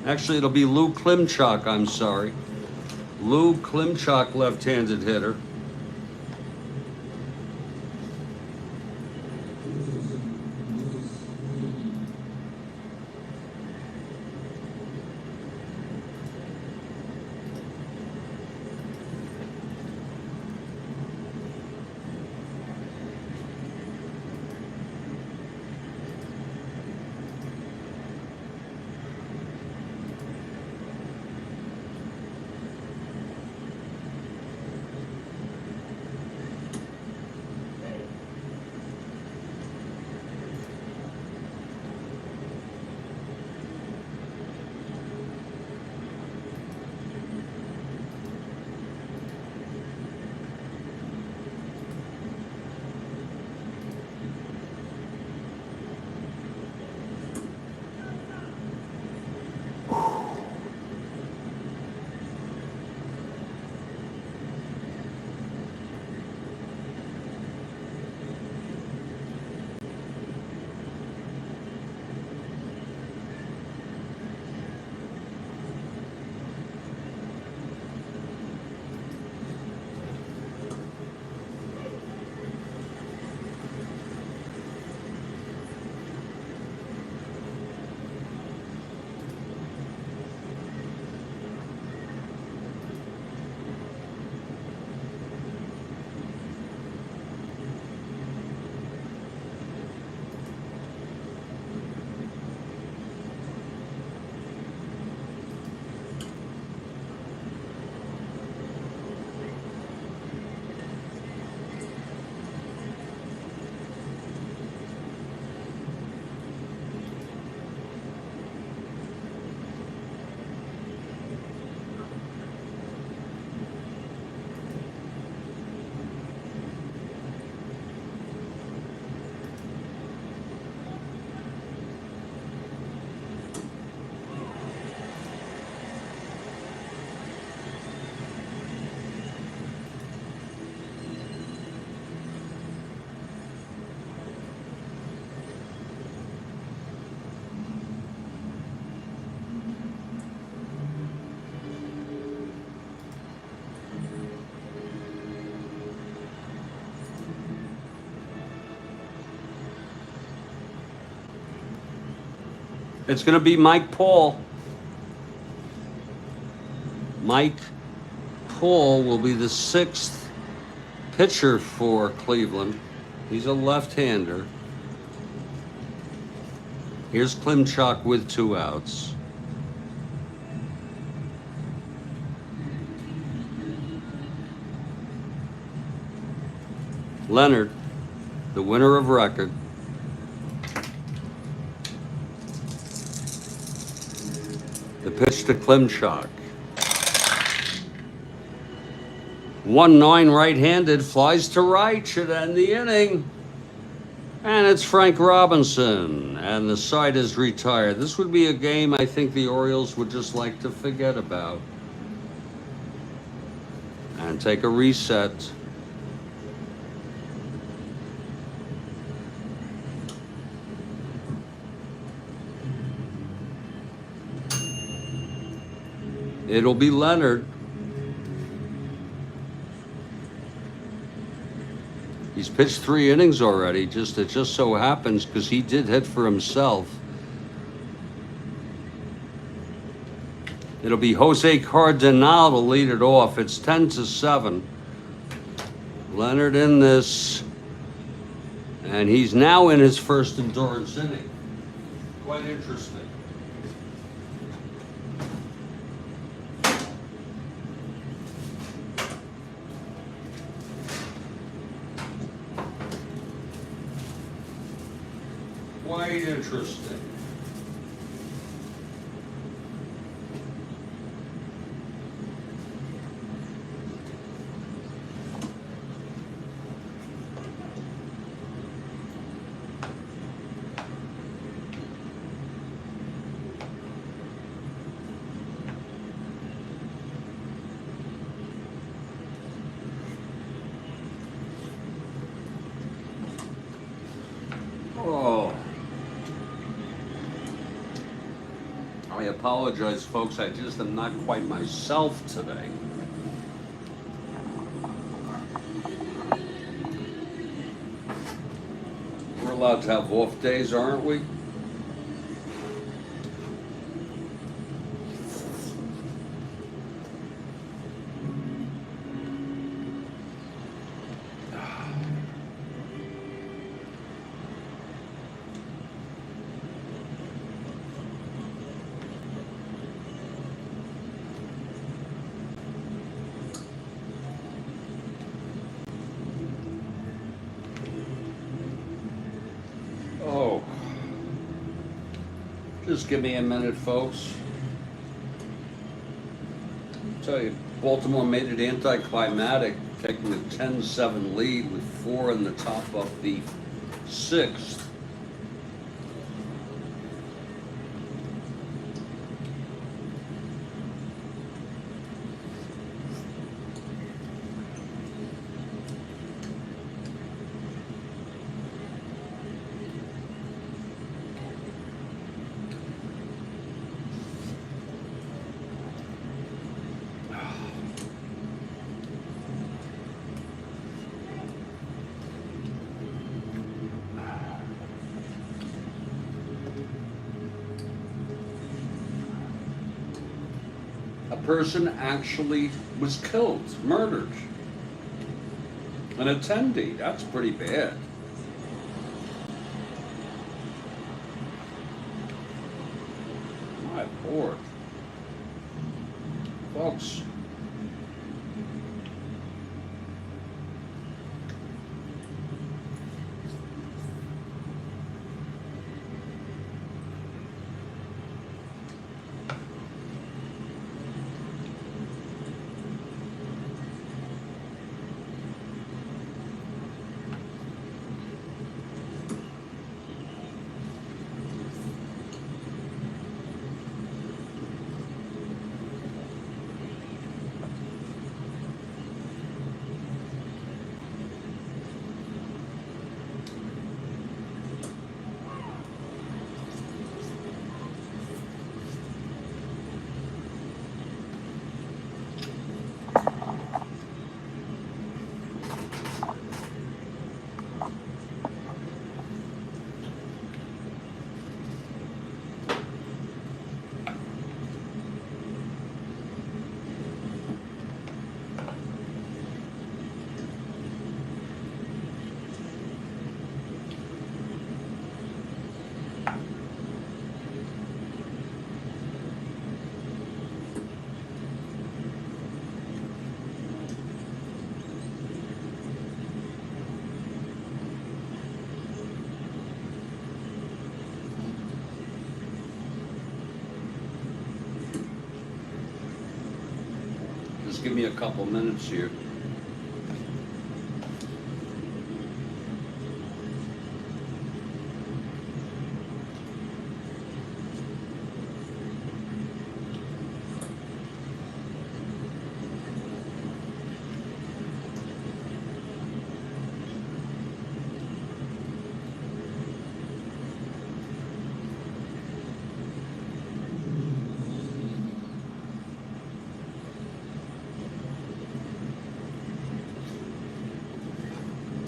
Actually, it'll be Lou Klimchak, I'm sorry. Lou Klimchak, left-handed hitter. It's going to be Mike Paul. Mike Paul will be the sixth pitcher for Cleveland. He's a left-hander. Here's Klimchak with 2 outs. Leonard, the winner of record. The pitch to Klimchak. 1-9 right-handed, flies to right, should end the inning. And it's Frank Robinson, and the side is retired. This would be a game I think the Orioles would just like to forget about and take a reset. It'll be Leonard. He's pitched 3 innings already. It just so happens because he did hit for himself. It'll be Jose Cardenal to lead it off. It's 10-7. Leonard in this, and he's now in his first endurance inning. Quite interesting. Quite interesting. Oh. I apologize, folks. I just am not quite myself today. We're allowed to have off days, aren't we? Oh, just give me a minute, folks. I'll tell you, Baltimore made it anticlimactic, taking a 10-7 lead with 4 in the top of the 6th. Person actually was killed, murdered. An attendee, that's pretty bad. My Lord. Folks. Just give me a couple minutes here.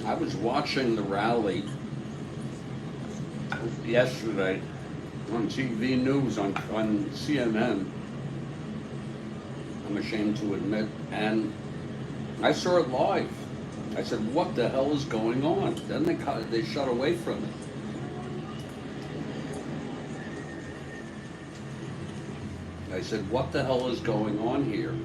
I was watching the rally yesterday on TV news on CNN. I'm ashamed to admit, and I saw it live. I said, "What the hell is going on?" Then they shut away from it. I said, "What the hell is going on here?"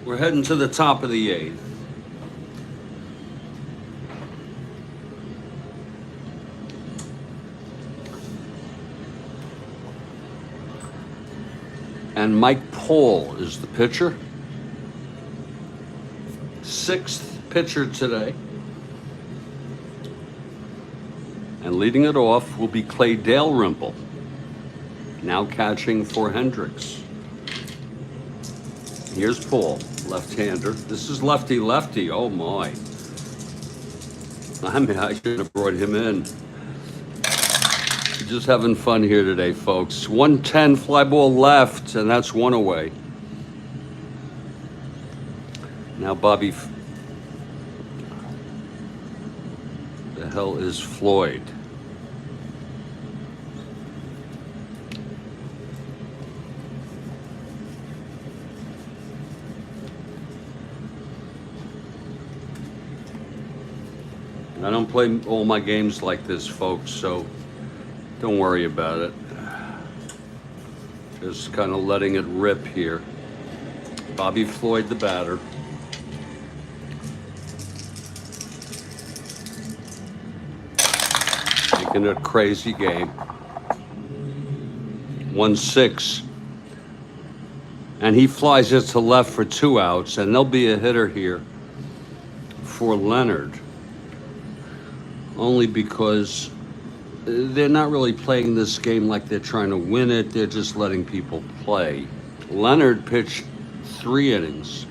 We're heading to the top of the eighth. And Mike Paul is the pitcher. Sixth pitcher today. And leading it off will be Clay Dalrymple, now catching for Hendricks. Here's Paul, left-hander. This is lefty-lefty, oh my. I mean, I should have brought him in. Just having fun here today, folks. 110 fly ball left, and that's one away. Now Bobby, the hell is Floyd? I don't play all my games like this, folks, so don't worry about it. Just kind of letting it rip here. Bobby Floyd, the batter. Making it a crazy game. 1-6. And he flies it to left for 2 outs, and there'll be a hitter here for Leonard. Only because they're not really playing this game like they're trying to win it. They're just letting people play. Leonard pitched 3 innings.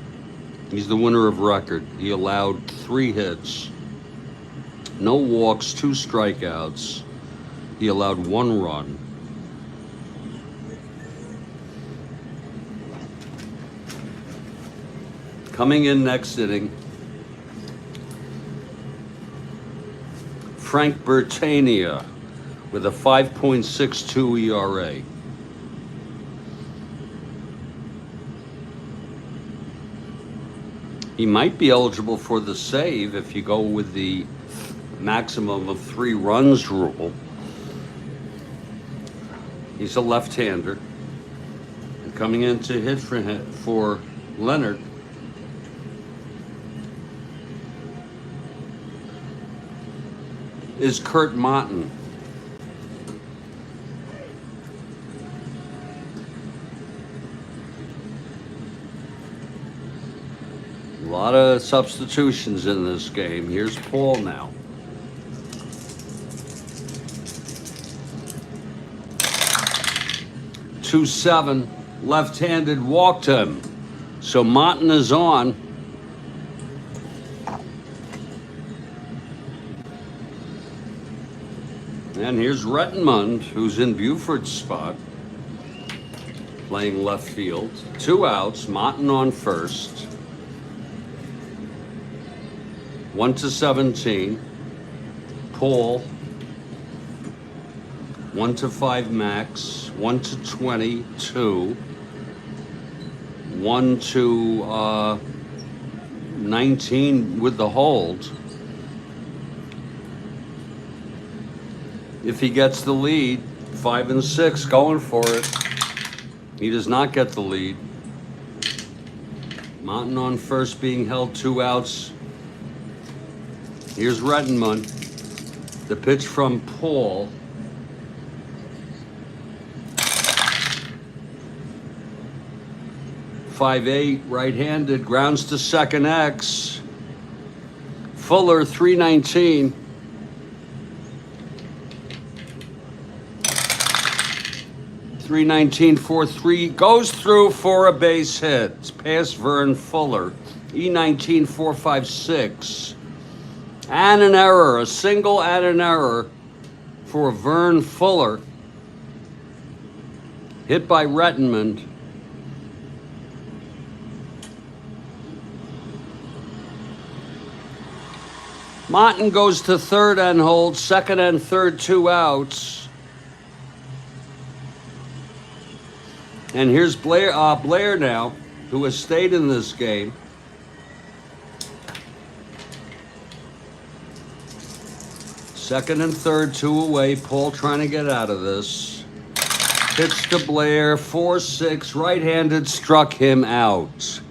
He's the winner of record. He allowed 3 hits, no walks, 2 strikeouts. He allowed 1 run. Coming in next inning, Frank Bertania with a 5.62 ERA. He might be eligible for the save if you go with the maximum of 3 runs rule. He's a left-hander. And coming in to hit for Leonard is Kurt Martin. lot of substitutions in this game. Here's Paul now. Two seven, left-handed, walked him. So Martin is on. And here's Rettenmund, who's in Buford's spot, playing left field. 2 outs, Martin on first. 1-17. Paul. 1-5 Max. 1-22. 1-19 with the hold. If he gets the lead, 5 and 6, going for it. He does not get the lead. Martin on first, being held 2 outs. Here's Rettenmund. The pitch from Paul. .58, right-handed, grounds to second X. Fuller, 319. .319.43 goes through for a base hit. It's past Vern Fuller. E19.456. And an error, a single and an error for Vern Fuller. Hit by Rettenmund. Martin goes to third and holds, second and third, 2 outs. And here's Blair now, who has stayed in this game. Second and third, 2 away. Paul trying to get out of this. Pitch to Blair, 4-6, right-handed, struck him out.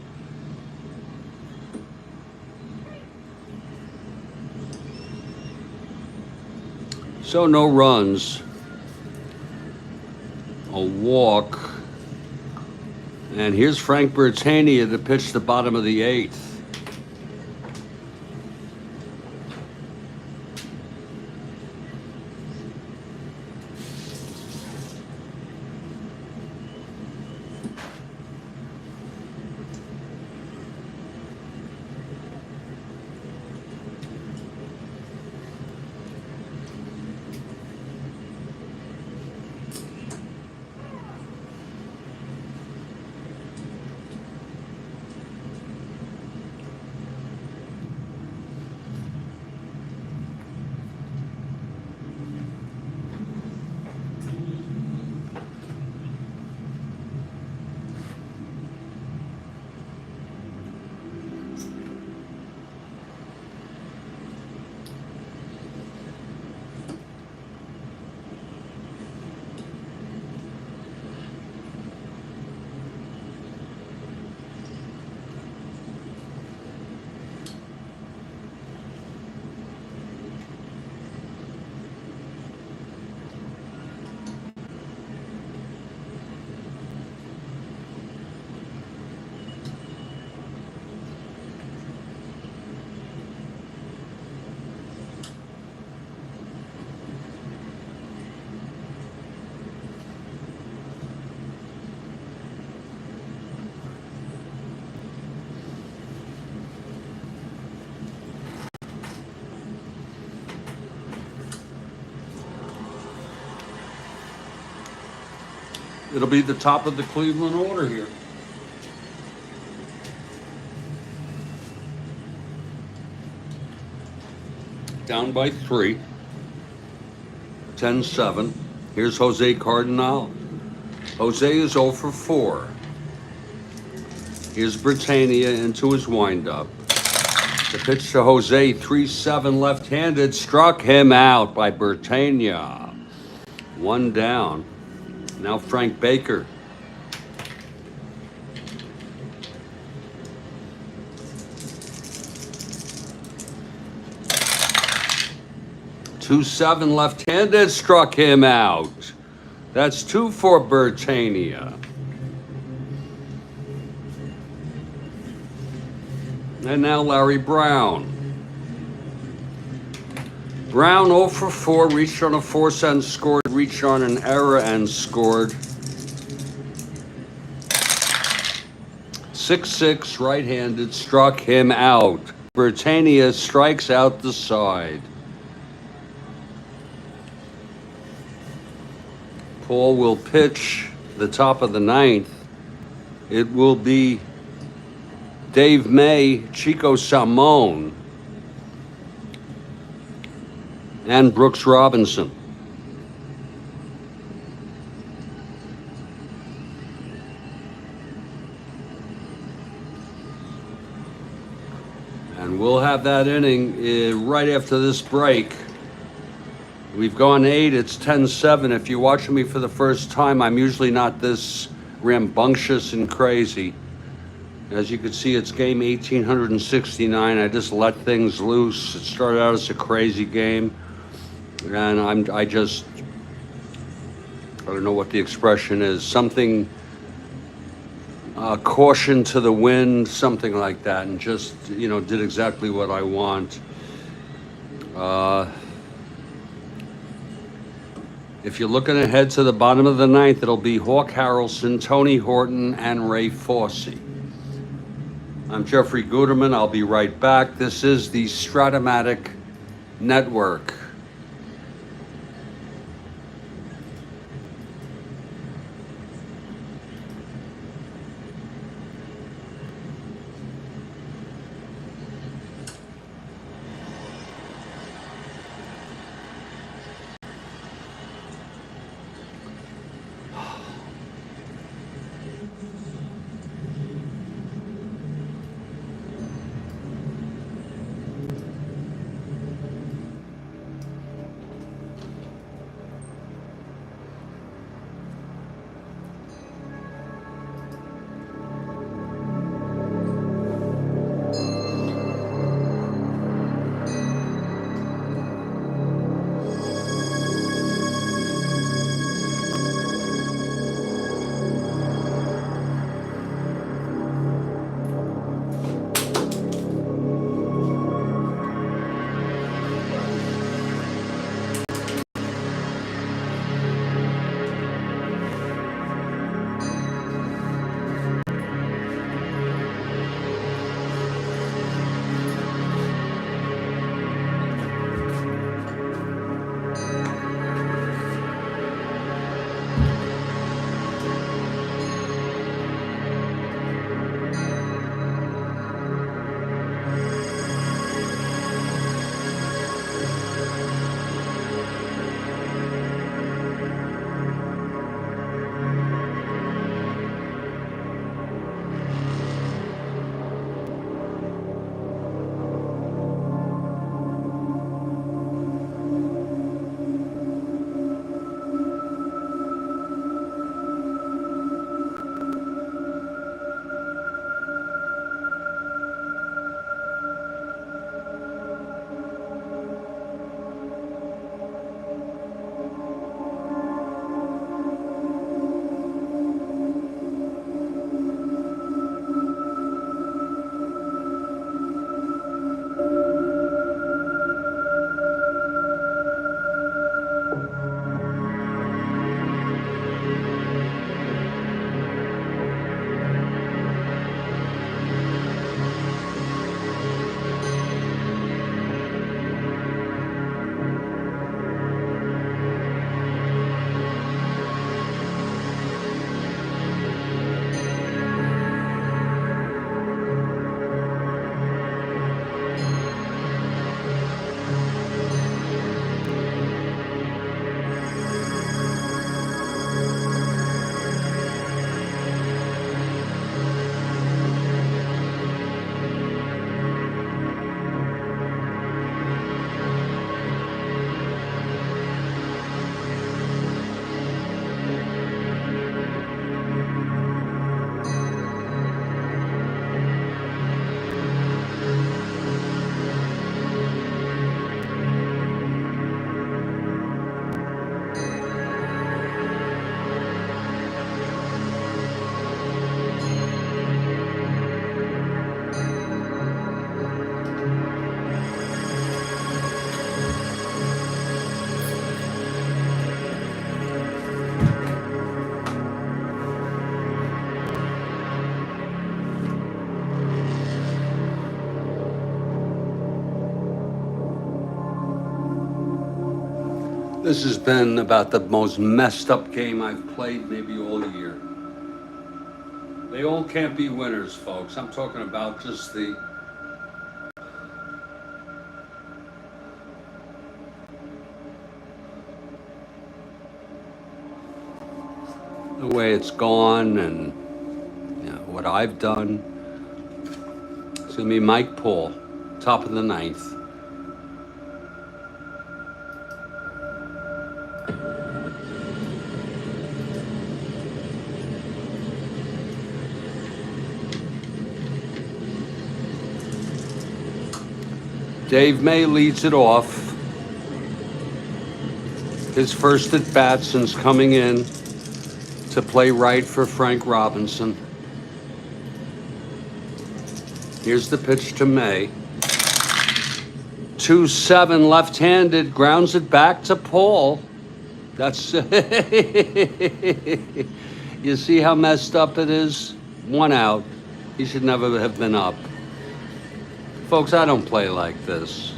So no runs, a walk, and here's Frank Bertania to pitch the bottom of the 8th. It'll be the top of the Cleveland order here. Down by 3. 10-7. Here's Jose Cardinal. Jose is 0 for 4. Here's Britannia into his windup. The pitch to Jose, 3-7, left-handed, struck him out by Britannia. 1 down. Now Frank Baker. .27, left-handed, struck him out. That's 2 for Britannia. And now Larry Brown. Brown 0 for 4, reached on a force and scored, reached on an error and scored. 6-6, right-handed, struck him out. Britannia strikes out the side. Paul will pitch the top of the ninth. It will be Dave May, Chico Salmon, and Brooks Robinson. And we'll have that inning right after this break. We've gone 8, it's 10-7. If you're watching me for the first time, I'm usually not this rambunctious and crazy. As you can see, it's game 1869. I just let things loose. It started out as a crazy game, and I don't know what the expression is, something, caution to the wind, something like that, and just, did exactly what I want. If you're looking ahead to the bottom of the ninth, it'll be Hawk Harrelson, Tony Horton, and Ray Fosse. I'm Jeffrey Guterman. I'll be right back. This is the Strat-O-Matic Network. This has been about the most messed up game I've played maybe all year. They all can't be winners, folks. I'm talking about just the way it's gone and what I've done. It's going to be Mike Paul, top of the ninth. Dave May leads it off. His first at bat since coming in to play right for Frank Robinson. Here's the pitch to May. 2-7 left-handed, grounds it back to Paul. That's you see how messed up it is? 1 out. He should never have been up. Folks, I don't play like this.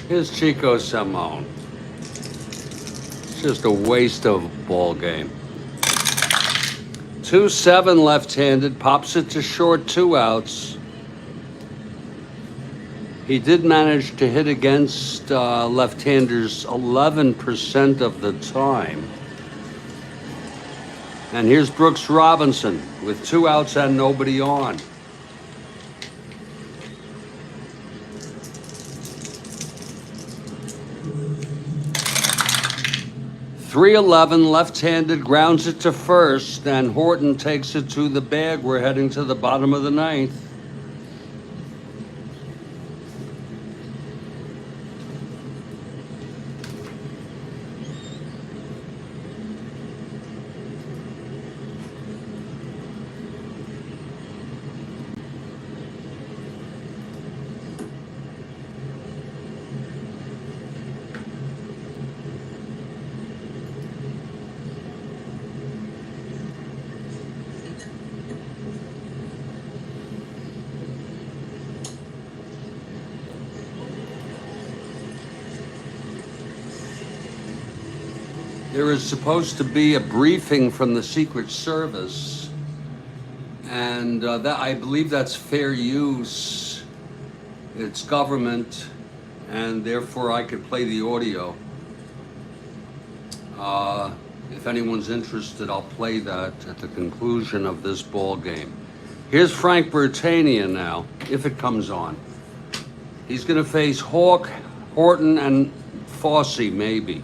Here's Chico Simone. It's just a waste of a ball game. 2-7 left-handed, pops it to short, 2 outs. He did manage to hit against left-handers 11% of the time. And here's Brooks Robinson with 2 outs and nobody on. 3-11 left-handed, grounds it to first, and Horton takes it to the bag. We're heading to the bottom of the ninth. There is supposed to be a briefing from the Secret Service, and that I believe that's fair use. It's government, and therefore I could play the audio. If anyone's interested, I'll play that at the conclusion of this ball game. Here's Frank Bertania now, if it comes on. He's going to face Hawk, Horton, and Fossey, maybe.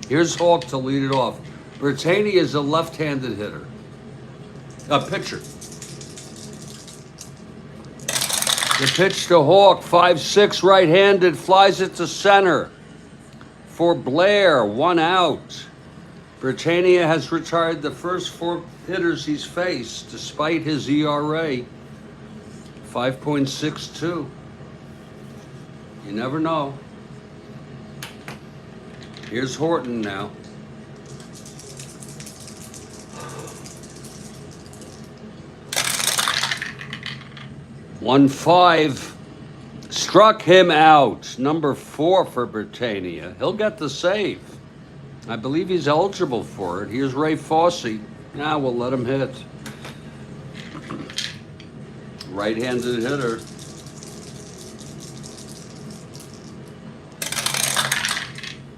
Here's Hawk to lead it off. Bertania is a left-handed hitter. A pitcher. The pitch to Hawk, 5-6 right-handed, flies it to center. For Blair, 1 out. Bertania has retired the first 4 hitters he's faced, despite his ERA, 5.62. You never know. Here's Horton now. One 5 struck him out. Number 4 for Bertania. He'll get the save. I believe he's eligible for it. Here's Ray Fossey. Now we'll let him hit. Right-handed hitter.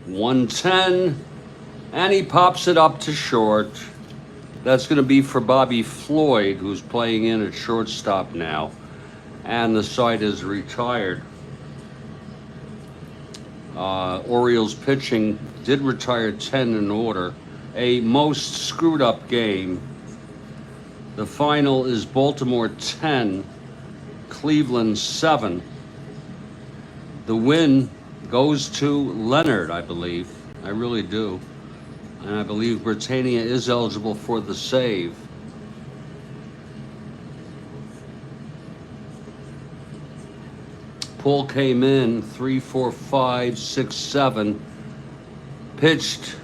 .110, and he pops it up to short. That's going to be for Bobby Floyd, who's playing in at shortstop now, and the side is retired. Orioles pitching did retire 10 in order. A most screwed up game. The final is Baltimore 10, Cleveland 7. The win goes to Leonard, I believe. I really do. And I believe Bertania is eligible for the save. Paul came in 3, 4, 5, 6, 7. Pitched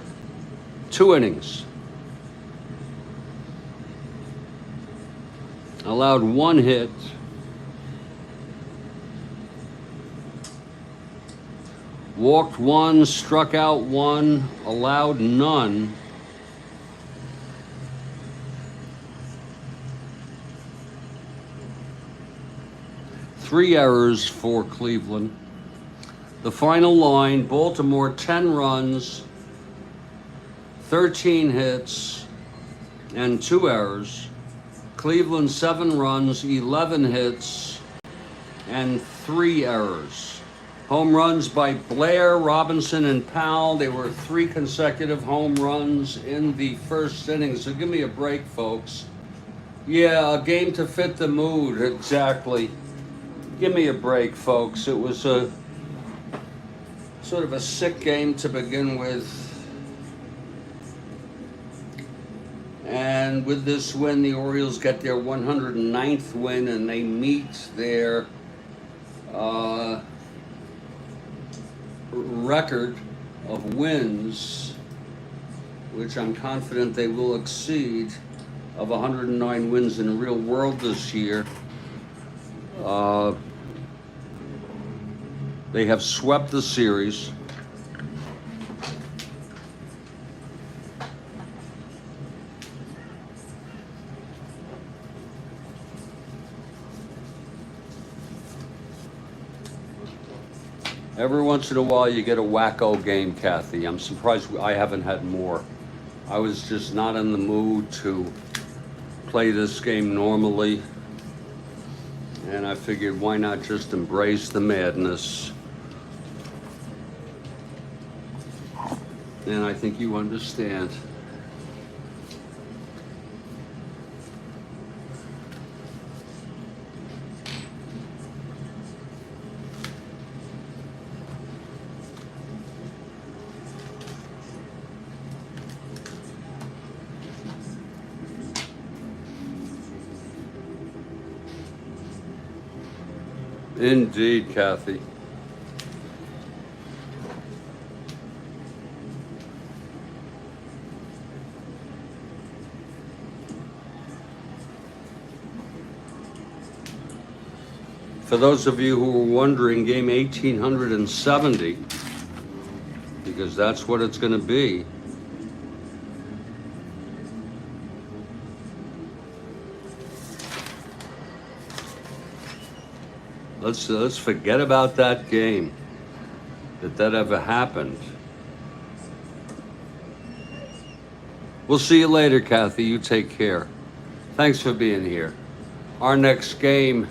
2 innings. Allowed 1 hit. Walked 1, struck out 1, allowed none. Three errors for Cleveland. The final line, Baltimore 10 runs, 13 hits, and 2 errors. Cleveland 7 runs, 11 hits, and 3 errors. Home runs by Blair, Robinson, and Powell. They were 3 consecutive home runs in the first inning. So give me a break, folks. Yeah, a game to fit the mood, exactly. Give me a break, folks. It was a sort of a sick game to begin with. And with this win, the Orioles get their 109th win, and they meet their record of wins, which I'm confident they will exceed, of 109 wins in the real world this year. They have swept the series. Every once in a while you get a wacko game, Kathy. I'm surprised I haven't had more. I was just not in the mood to play this game normally. And I figured, why not just embrace the madness? And I think you understand. Indeed, Kathy. For those of you who were wondering, game 1870, because that's what it's going to be. Let's forget about that game, that ever happened. We'll see you later, Kathy. You take care. Thanks for being here. Our next game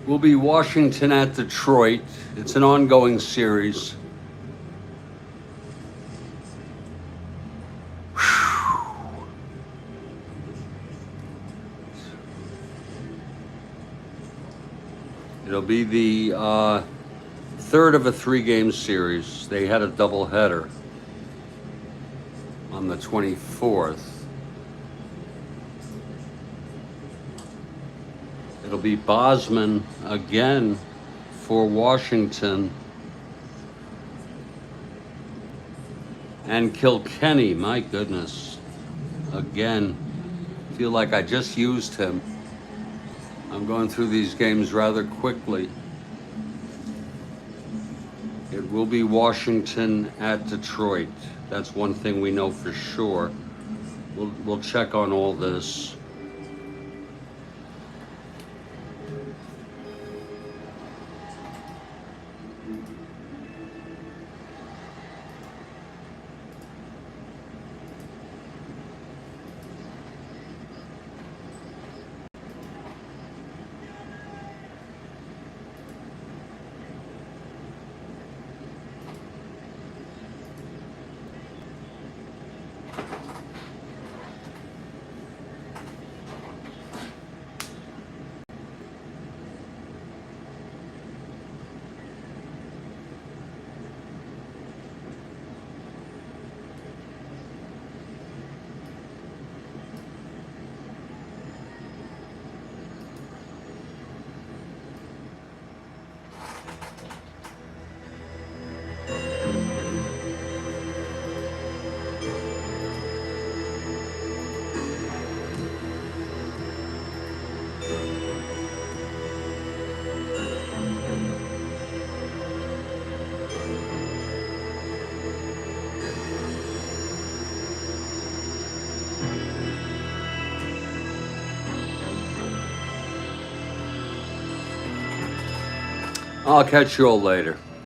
will be Washington at Detroit. It's an ongoing series. It'll be the third of a 3-game series. They had a doubleheader on the 24th. It'll be Bosman again for Washington. And Kilkenny, my goodness. Again, feel like I just used him. I'm going through these games rather quickly. It will be Washington at Detroit. That's one thing we know for sure. We'll check on all this. I'll catch you all later.